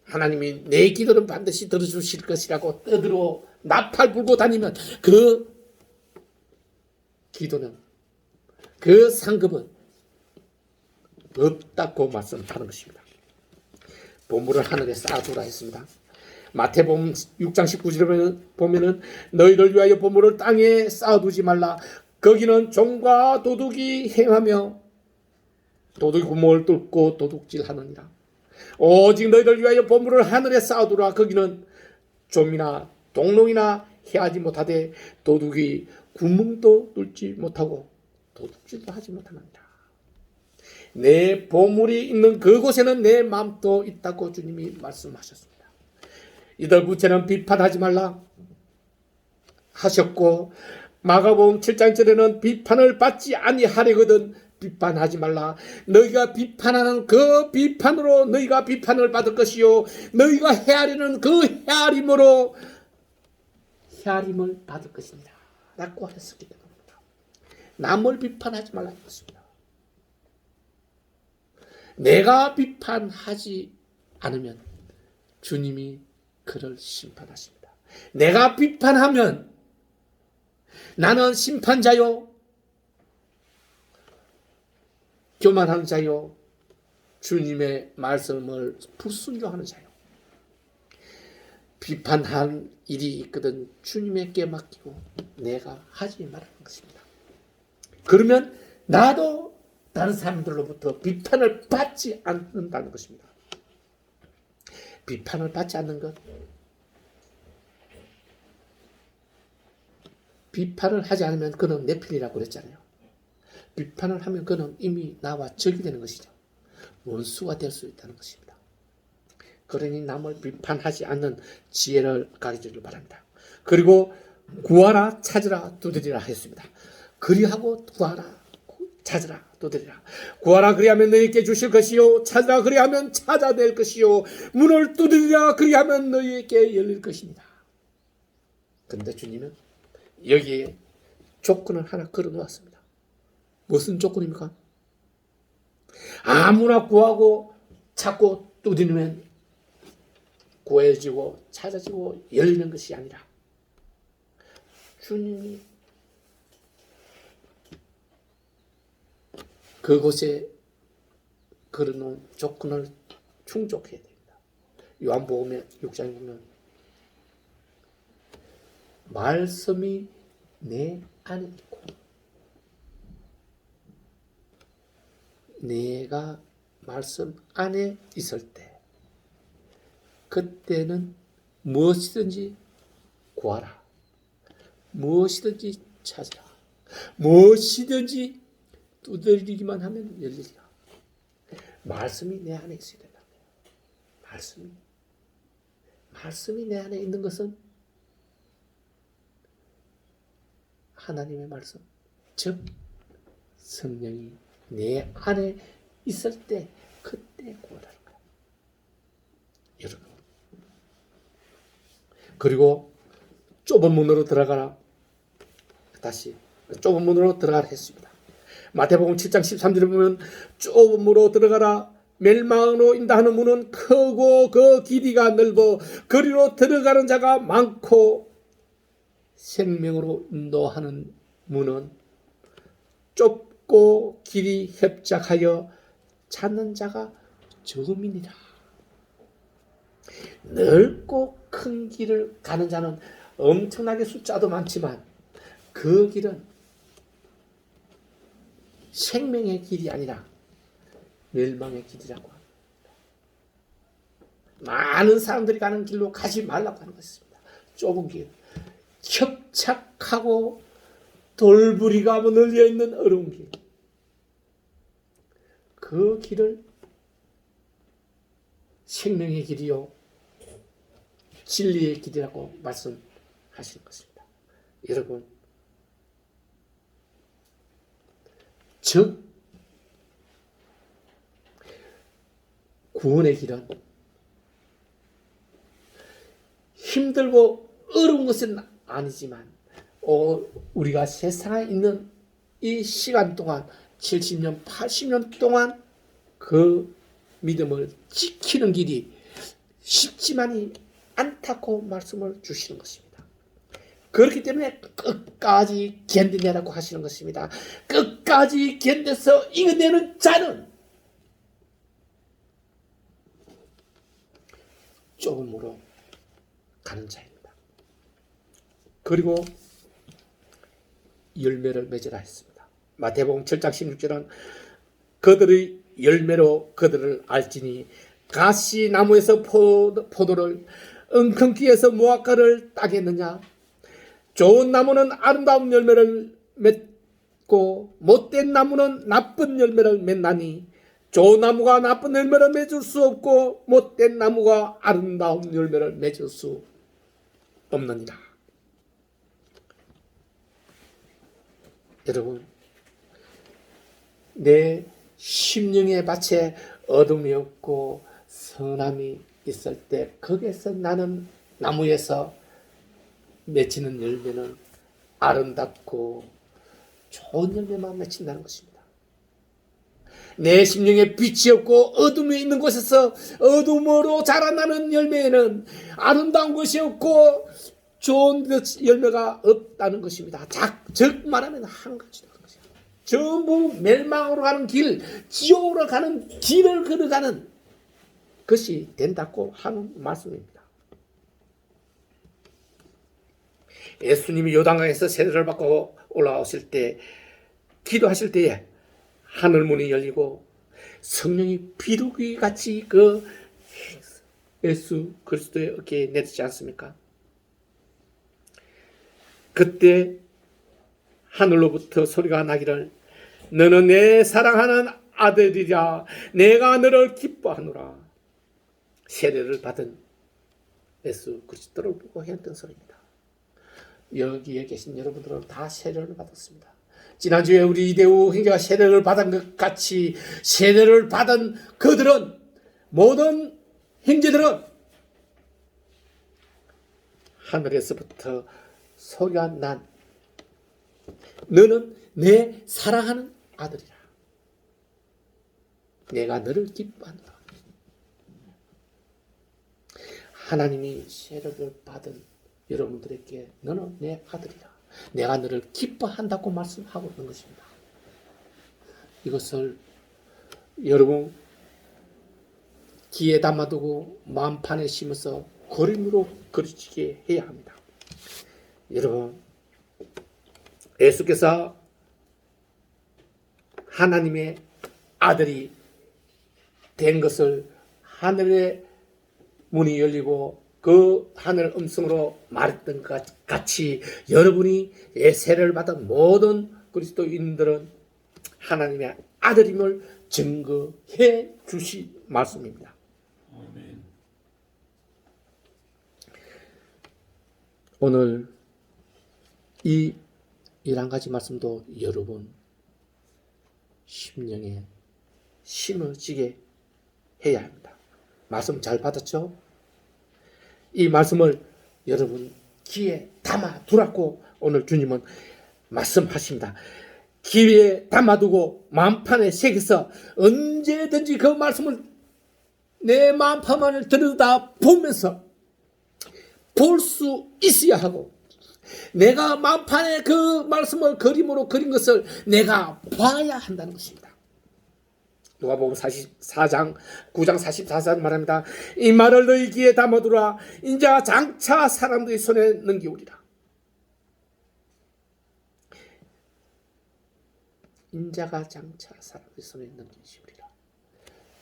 하나님이 내 기도는 반드시 들어주실 것이라고 떠들어 나팔 불고 다니면 그 기도는, 그 상급은 없다고 말씀하는 것입니다. 보물을 하늘에 쌓아두라 했습니다. 마태복음 6장 19절에 보면은 너희를 위하여 보물을 땅에 쌓아두지 말라. 거기는 종과 도둑이 행하며 도둑이 구멍을 뚫고 도둑질하느니라. 오직 너희를 위하여 보물을 하늘에 쌓아두라. 거기는 좀이나 동롱이나 해하지 못하되 도둑이 구멍도 뚫지 못하고 도둑질도 하지 못하느니라. 내 보물이 있는 그곳에는 내 마음도 있다고 주님이 말씀하셨습니다. 이들 부채는 비판하지 말라 하셨고 마가복음 7장 1절에는 비판을 받지 아니하려거든 비판하지 말라. 너희가 비판하는 그 비판으로 너희가 비판을 받을 것이요 너희가 헤아리는 그 헤아림으로 헤아림을 받을 것이니라 라고 했었기 때문입니다. 남을 비판하지 말라는 것입니다. 내가 비판하지 않으면 주님이 그를 심판하십니다. 내가 비판하면 나는 심판자요 교만하는 자요 주님의 말씀을 불순종하는 자요. 비판한 일이 있거든 주님에게 맡기고 내가 하지 말라는 것입니다. 그러면 나도 다른 사람들로부터 비판을 받지 않는다는 것입니다. 비판을 받지 않는 것, 비판을 하지 않으면 그는 네필이라고 그랬잖아요. 비판을 하면 그는 이미 나와 적이 되는 것이죠. 원수가 될 수 있다는 것입니다. 그러니 남을 비판하지 않는 지혜를 가르치기를 바랍니다. 그리고 구하라 찾으라 두드리라 했습니다. 그리하고 구하라 찾으라 두드리라. 구하라 그리하면 너희에게 주실 것이요 찾으라 그리하면 찾아낼 것이요 문을 두드리라 그리하면 너희에게 열릴 것입니다. 그런데 주님은 여기에 조건을 하나 걸어 놓았습니다. 무슨 조건입니까? 아무나 구하고 찾고 두드리면 구해지고 찾아지고 열리는 것이 아니라 주님이 그곳에 걸어놓은 조건을 충족해야 됩니다. 요한복음 6장에 보면 말씀이 내 안에 있고 내가 말씀 안에 있을 때 그때는 무엇이든지 구하라. 무엇이든지 찾으라. 무엇이든지 두드리기만 하면 열리리라. 말씀이 내 안에 있어야 된다. 말씀이 내 안에 있는 것은 하나님의 말씀, 즉 성령이 내 안에 있을 때 그때 구하라는 거야. 여러분. 그리고 좁은 문으로 들어가라. 다시 좁은 문으로 들어가라 했습니다. 마태복음 7장 13절에 보면 좁은 문으로 들어가라. 멸망으로 인도하는 문은 크고 그 길이가 넓어 거리로 들어가는 자가 많고 생명으로 인도하는 문은 좁고 길이 협착하여 찾는 자가 적음이니라. 넓고 큰 길을 가는 자는 엄청나게 숫자도 많지만 그 길은 생명의 길이 아니라 멸망의 길이라고 합니다. 많은 사람들이 가는 길로 가지 말라고 하는 것입니다. 좁은 길, 협착하고 돌부리가 널려 있는 어려운 길, 그 길을 생명의 길이요 진리의 길이라고 말씀하시는 것입니다. 여러분, 즉 구원의 길은 힘들고 어려운 것은 아니지만 우리가 세상에 있는 이 시간 동안 70년, 80년 동안 그 믿음을 지키는 길이 쉽지만이 않다고 말씀을 주시는 것입니다. 그렇기 때문에 끝까지 견디내라고 하시는 것입니다. 끝까지 견뎌서 이겨내는 자는 좁은 문으로 가는 자입니다. 그리고 열매를 맺으라 했습니다. 마태복음 7장 16절은 그들의 열매로 그들을 알지니 가시 나무에서 포도를 엉겅퀴에서 무화과를 따겠느냐. 좋은 나무는 아름다운 열매를 맺고 못된 나무는 나쁜 열매를 맺나니 좋은 나무가 나쁜 열매를 맺을 수 없고 못된 나무가 아름다운 열매를 맺을 수 없느니라. 여러분, 내 심령의 밭에 어둠이 없고 선함이 있을 때 거기에서 나는 나무에서 맺히는 열매는 아름답고 좋은 열매만 맺힌다는 것입니다. 내 심령에 빛이 없고 어둠이 있는 곳에서 어둠으로 자라나는 열매에는 아름다운 것이 없고 좋은 열매가 없다는 것입니다. 즉 말하면 한 가지다. 전부 멸망으로 가는 길, 지옥으로 가는 길을 걸어가는 것이 된다고 하는 말씀입니다. 예수님이 요단강에서 세례를 받고 올라오실 때 기도하실 때에 하늘문이 열리고 성령이 비둘기 같이 그 예수 그리스도의 어깨에 내리지 않습니까? 그때 하늘로부터 소리가 나기를 너는 내 사랑하는 아들이라 내가 너를 기뻐하노라. 세례를 받은 예수 그리스도를 보고 했던 소리입니다. 여기에 계신 여러분들은 다 세례를 받았습니다. 지난주에 우리 이대우 형제가 세례를 받은 것 같이 세례를 받은 그들은 모든 형제들은 하늘에서부터 소리가 난 너는 내 사랑하는 아들이라. 내가 너를 기뻐한다. 하나님이 세례를 받은 여러분들에게 너는 내 아들이라. 내가 너를 기뻐한다고 말씀하고 있는 것입니다. 이것을 여러분 귀에 담아두고 마음판에 심어서 그림으로 그려지게 해야 합니다. 여러분, 예수께서 하나님의 아들이 된 것을 하늘의 문이 열리고 그 하늘 음성으로 말했던 것 같이 여러분이 세례를 받은 모든 그리스도인들은 하나님의 아들임을 증거해 주시 말씀입니다. 아멘. 오늘 이 11가지 말씀도 여러분 심령에 심어지게 해야 합니다. 말씀 잘 받았죠? 이 말씀을 여러분 귀에 담아 두라고 오늘 주님은 말씀하십니다. 귀에 담아두고 마음판에 새겨서 언제든지 그 말씀을 내 마음판을 들여다 보면서 볼 수 있어야 하고, 내가 마음판에 그 말씀을 그림으로 그린 것을 내가 봐야 한다는 것입니다. 누가복음 44장 9장 44절 말합니다. 이 말을 너희 귀에 담아두라. 인자 장차 사람들의 손에 넘기우리라. 인자가 장차 사람들의 손에 넘기시우리라.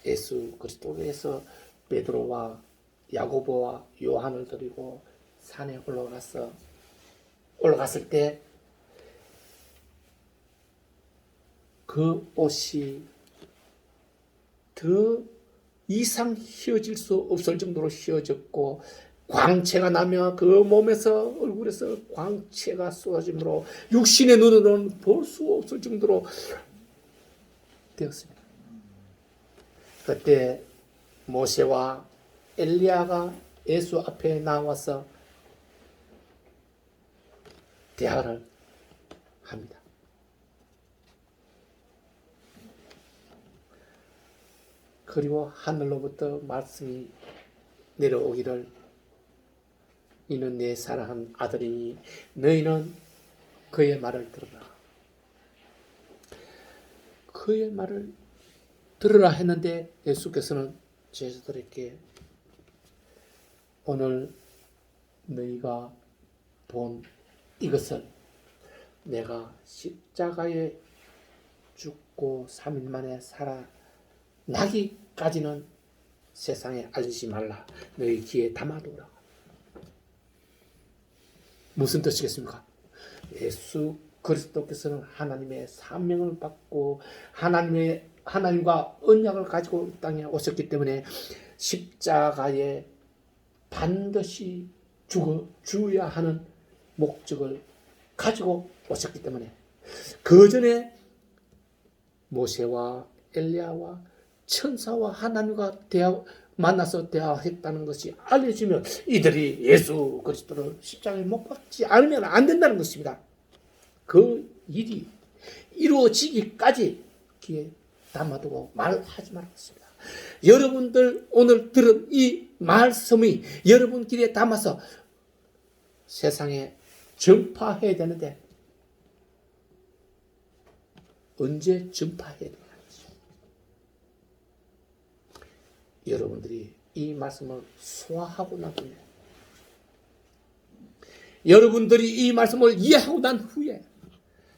예수 그리스도께서 베드로와 야고보와 요한을 데리고 산에 올라갔을 때 그 옷이 더 이상 휘어질 수 없을 정도로 휘어졌고 광채가 나며 그 몸에서 얼굴에서 광채가 쏟아지므로 육신의 눈으로는 볼 수 없을 정도로 되었습니다. 그때 모세와 엘리야가 예수 앞에 나와서 대화를 합니다. 그리고 하늘로부터 말씀이 내려오기를 이는 내 사랑한 아들이니 너희는 그의 말을 들으라. 그의 말을 들으라 했는데 예수께서는 제자들에게 오늘 너희가 본 이것을 내가 십자가에 죽고 3일 만에 살아나기까지는 세상에 알리지 말라. 너희 귀에 담아두라. 무슨 뜻이겠습니까? 예수 그리스도께서는 하나님의 사명을 받고 하나님과 언약을 가지고 이 땅에 오셨기 때문에 십자가에 반드시 죽어야 하는 목적을 가지고 오셨기 때문에 그 전에 모세와 엘리야와 천사와 하나님과 만나서 대화했다는 것이 알려지면 이들이 예수 그리스도를 십자가에 못 박지 않으면 안 된다는 것입니다. 그 일이 이루어지기까지 귀에 담아두고 말하지 말았습니다. 여러분들 오늘 들은 이 말씀이 여러분 귀에 담아서 세상에 전파해야 되는데 언제 전파해야 되는지 여러분들이 이 말씀을 소화하고 난 후에 여러분들이 이 말씀을 이해하고 난 후에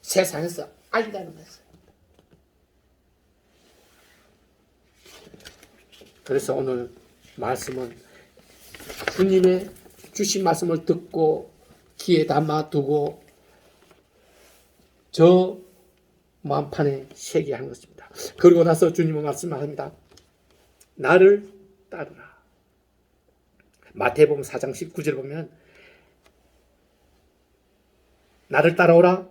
세상에서 알리라는 것입니다. 그래서 오늘 말씀은 주님의 주신 말씀을 듣고 귀에 담아두고 저 마음판에 새게 한 것입니다. 그리고 나서 주님은 말씀합니다. 나를 따르라. 마태복음 4장 19절 보면 나를 따라오라.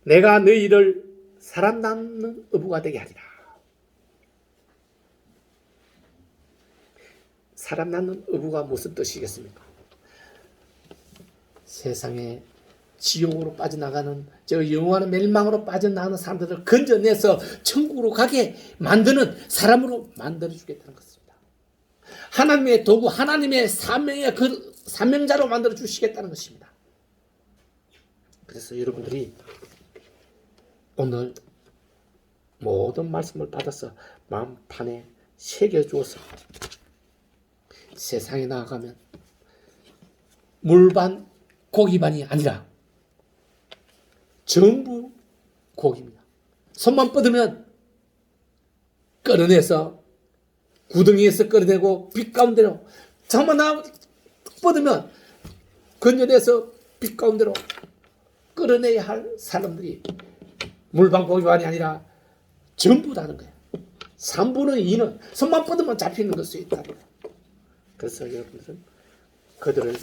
내가 너희를 사람 낳는 어부가 되게 하리라. 사람 낳는 어부가 무슨 뜻이겠습니까? 세상에 지옥으로 빠져나가는 저 영원한 멸망으로 빠져나가는 사람들을 건져내서 천국으로 가게 만드는 사람으로 만들어주겠다는 것입니다. 하나님의 도구, 하나님의 사명의 그 사명자로 만들어 주시겠다는 것입니다. 그래서 여러분들이 오늘 모든 말씀을 받아서 마음판에 새겨주어서 세상에 나아가면 물반 고기반이 아니라 전부 고기입니다. 손만 뻗으면 끌어내서 구덩이에서 끌어내고 빛 가운데로 손만 뻗으면 건져내서 빛 가운데로 끌어내야 할 사람들이 물반 고기반이 아니라 전부라는 거예요. 3분의 2는 손만 뻗으면 잡히는 것이 있다. 그래서 여러분들은 그들을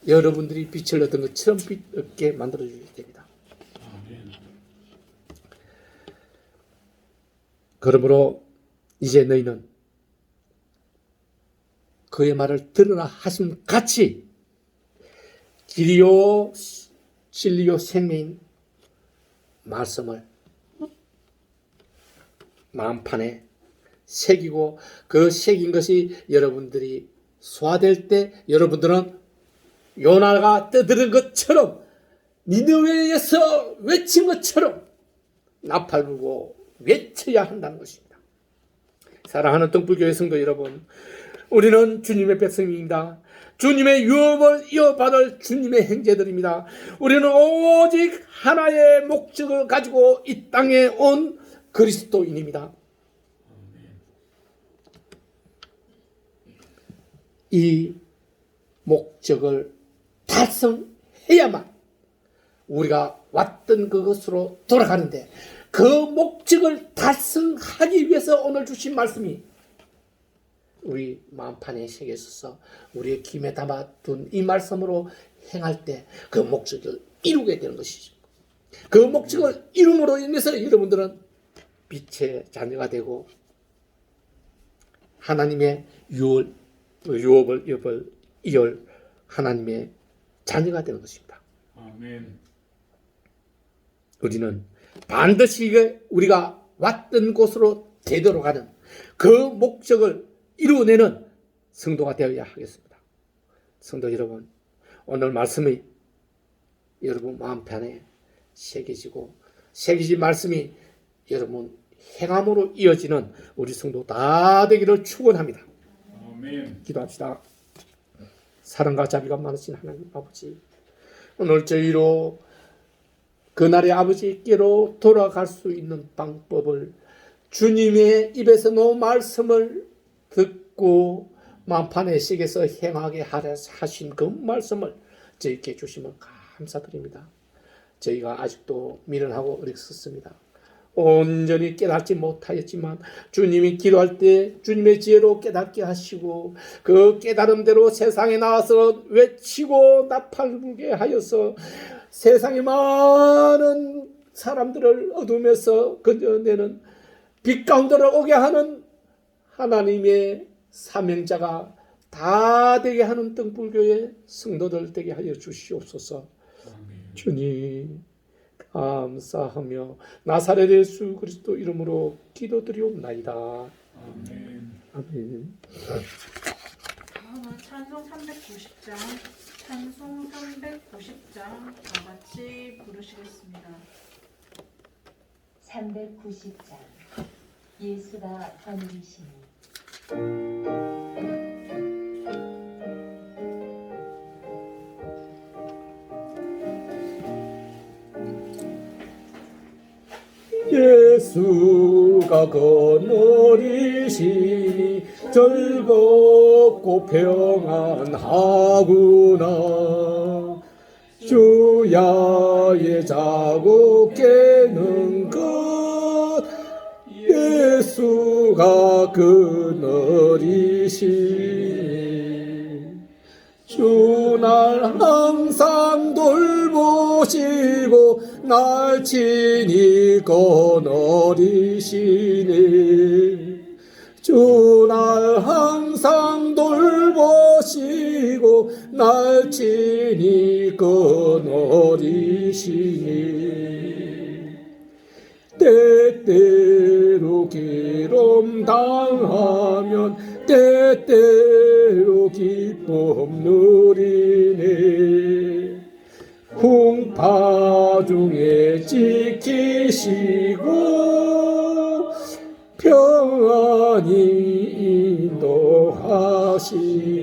여러분들이 빛을 얻은 것처럼 빛 얻게 만들어주셔야 됩니다. 그러므로 이제 너희는 그의 말을 들으라 하신 같이 길이요 진리요 생명인 말씀을 마음판에 새기고 그 새긴 것이 여러분들이 소화될 때 여러분들은 요나가 떠드는 것처럼 니느웨에서 외친 것처럼 나팔 불고 외쳐야 한다는 것입니다. 사랑하는 등불교회 성도 여러분, 우리는 주님의 백성입니다. 주님의 유업을 이어받을 주님의 형제들입니다. 우리는 오직 하나의 목적을 가지고 이 땅에 온 그리스도인입니다. 이 목적을 달성해야만 우리가 왔던 그것으로 돌아가는데, 그 목적을 달성하기 위해서 오늘 주신 말씀이 우리 마음판에 새겨서 우리의 김에 담아둔 이 말씀으로 행할 때 그 목적을 이루게 되는 것이죠. 그 목적을 이룸으로 인해서 여러분들은 빛의 자녀가 되고 하나님의 유업을 이을 하나님의 자녀가 되는 것입니다. 아멘. 우리는 반드시 우리가 왔던 곳으로 되돌아가는 그 목적을 이루어내는 성도가 되어야 하겠습니다. 성도 여러분, 오늘 말씀이 여러분 마음판에 새겨진 말씀이 여러분 행함으로 이어지는 우리 성도 다 되기를 축원합니다. 아멘. 기도합시다. 사랑과 자비가 많으신 하나님 아버지, 오늘 저희로 그날의 아버지께로 돌아갈 수 있는 방법을 주님의 입에서 놓은 말씀을 듣고 마음판에 새겨서 행하게 하신 그 말씀을 저희께 주시면 감사드립니다. 저희가 아직도 미련하고 어리석습니다. 온전히 깨닫지 못하였지만 주님이 기도할 때 주님의 지혜로 깨닫게 하시고 그 깨달음대로 세상에 나와서 외치고 나팔 불게 하여서 세상의 많은 사람들을 어둠에서 건져내는 빛 가운데로 오게 하는 하나님의 사명자가 다 되게 하는 등불교회 성도들 되게 하여 주시옵소서. 주님 감사하며 나사렛 예수 그리스도 이름으로 기도드리옵나이다. 아멘. 아멘. 다음은 찬송 390장, 찬송 390장 다 같이 부르시겠습니다. 390장 예수가 번이시니 예수가 거느리시니 즐겁고 평안하구나. 주야의 자고 깨는 것 예수가 그느리시니 주 날 항상 돌보시고 날 친히 거느리시니 주 날 항상 돌보시고 보시고 날 친히 거느리시니 때때로 기름 당하면 때때로 기쁨 누리네 풍파 중에 지키시고 평안히 인도하시니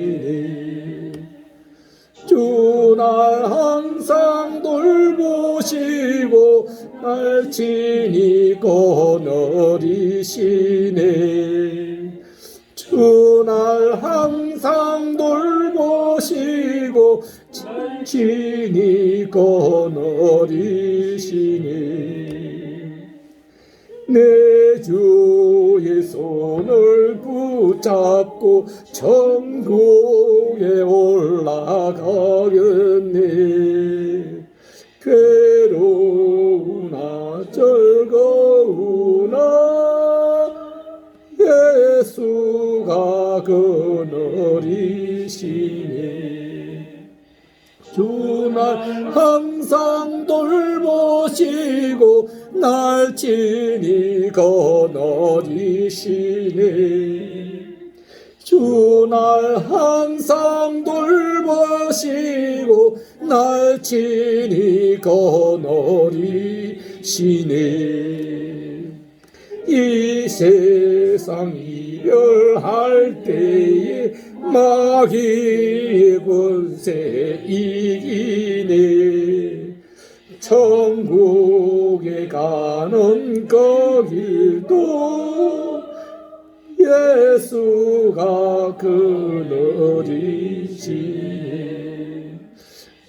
주 날 항상 돌보시고 날 친히 거느리시네 주 날 항상 돌보시고 친히 거느리시니 내 주의 손을 붙잡고 천국에 올라가겠네 괴로우나 즐거우나 예수가 거느리시니 주 날 항상 돌보시고 날 친히 거느리시니 주 날 항상 돌보시고 날 친히 거느리시니 이 세상 이별할 때에 마귀의 권세 이기네 천국에 가는 그 길도 예수가 거느리시네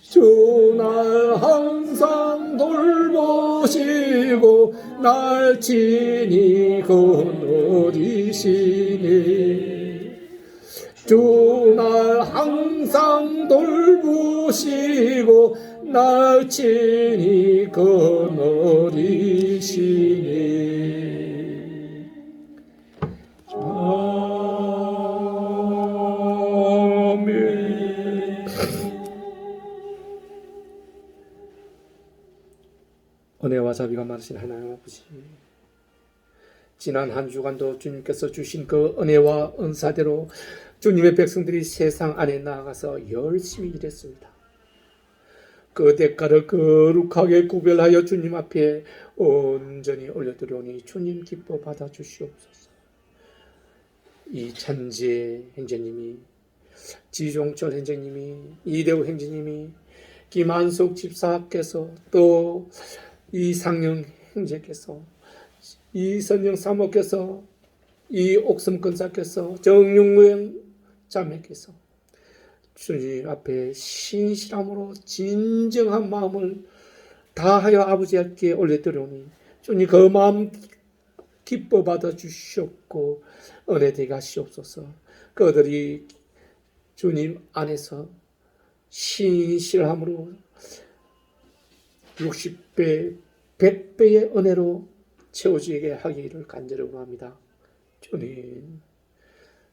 주 날 항상 돌보시고 날 친히 거느리시네 주 날 항상 돌보시고 날 친히 거느리시니 아멘. 은혜와 자비가 많으신 하나님 아버지 지난 한 주간도 주님께서 주신 그 은혜와 은사대로 주님의 백성들이 세상 안에 나아가서 열심히 일했습니다. 그 대가를 거룩하게 구별하여 주님 앞에 온전히 올려드리오니 주님 기뻐 받아주시옵소서. 이 찬재 행제님이 지종철 행제님이 이대우 행제님이 김한숙 집사께서 또 이상영 행제께서 이선영 사모께서 이옥섬 근사께서 정용무행 자매께서 주님 앞에 신실함으로 진정한 마음을 다하여 아버지께 올려드리오니 주님 그 마음 기뻐 받아 주시옵고 은혜 되게 하시옵소서. 그들이 주님 안에서 신실함으로 60배 100배의 은혜로 채워지게 하기를 간절히 원합니다. 주님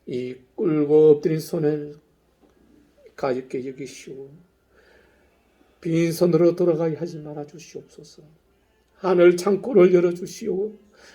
이 꿇고 엎드린 손을 가볍게 여기시고 빈손으로 돌아가게 하지 말아 주시옵소서. 하늘 창고를 열어주시오.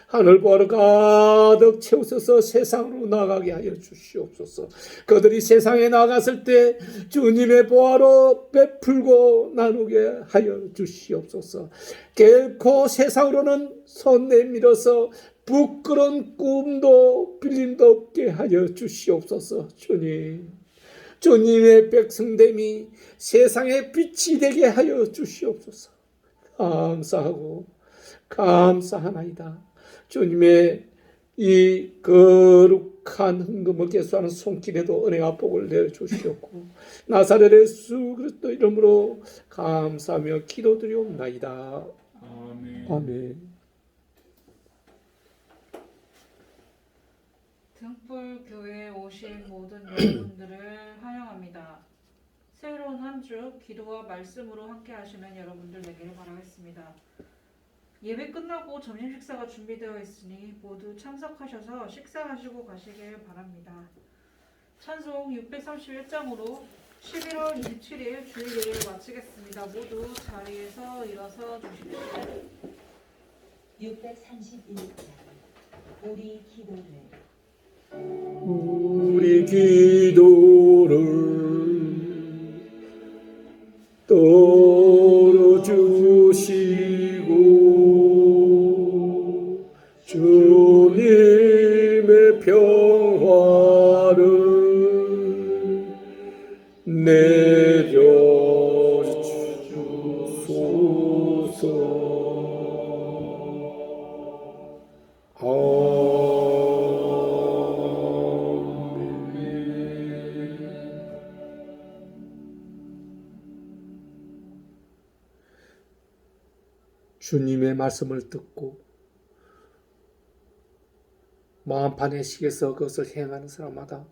하늘 보화로 가득 채우셔서 세상으로 나가게 하여 주시옵소서. 그들이 세상에 나갔을 때 주님의 보화로 베풀고 나누게 하여 주시옵소서. 결코 세상으로는 손 내밀어서 부끄러운 꿈도 빌림도 없게 하여 주시옵소서. 주님의 백성됨이 세상의 빛이 되게 하여 주시옵소서. 감사하고 감사하나이다. 주님의 이 거룩한 헌금을 계수하는 손길에도 은혜와 복을 내주시옵고 나사렛 예수 그리스도 이름으로 감사하며 기도드리옵나이다. 아멘. 아멘. 등불교회에 오신 모든 여러분들을 환영합니다. 새로운 한 주 기도와 말씀으로 함께 하시는 여러분들 되기를 바라겠습니다. 예배 끝나고 점심 식사가 준비되어 있으니 모두 참석하셔서 식사하시고 가시길 바랍니다. 찬송 631장으로 11월 27일 주일 예배를 마치겠습니다. 모두 자리에서 일어서 주십시오. 631장 우리 기도를 우리 기도를 떨어주시고 주님의 평화를 내려주소서. 주님의 말씀을 듣고 마음판에 식에서 그것을 행하는 사람마다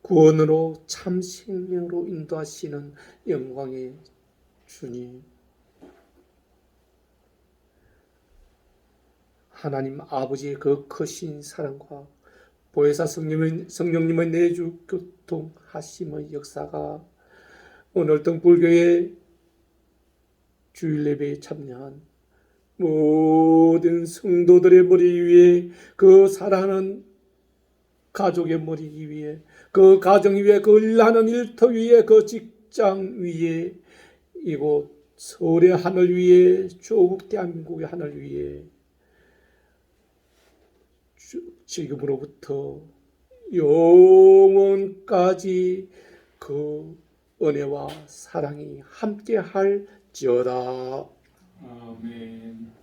구원으로 참 생명으로 인도하시는 영광의 주님, 하나님 아버지의 그 크신 사랑과 보혜사 성령님의 내주 교통하심의 역사가 오늘도 불교의 주일 예배에 참여한 모든 성도들의 머리 위에, 그 사랑하는 가족의 머리 위에, 그 가정 위에, 그 일하는 일터 위에, 그 직장 위에, 이곳 서울의 하늘 위에, 조국 대한민국의 하늘 위에 지금으로부터 영원까지 그 은혜와 사랑이 함께 할지어다. 아멘.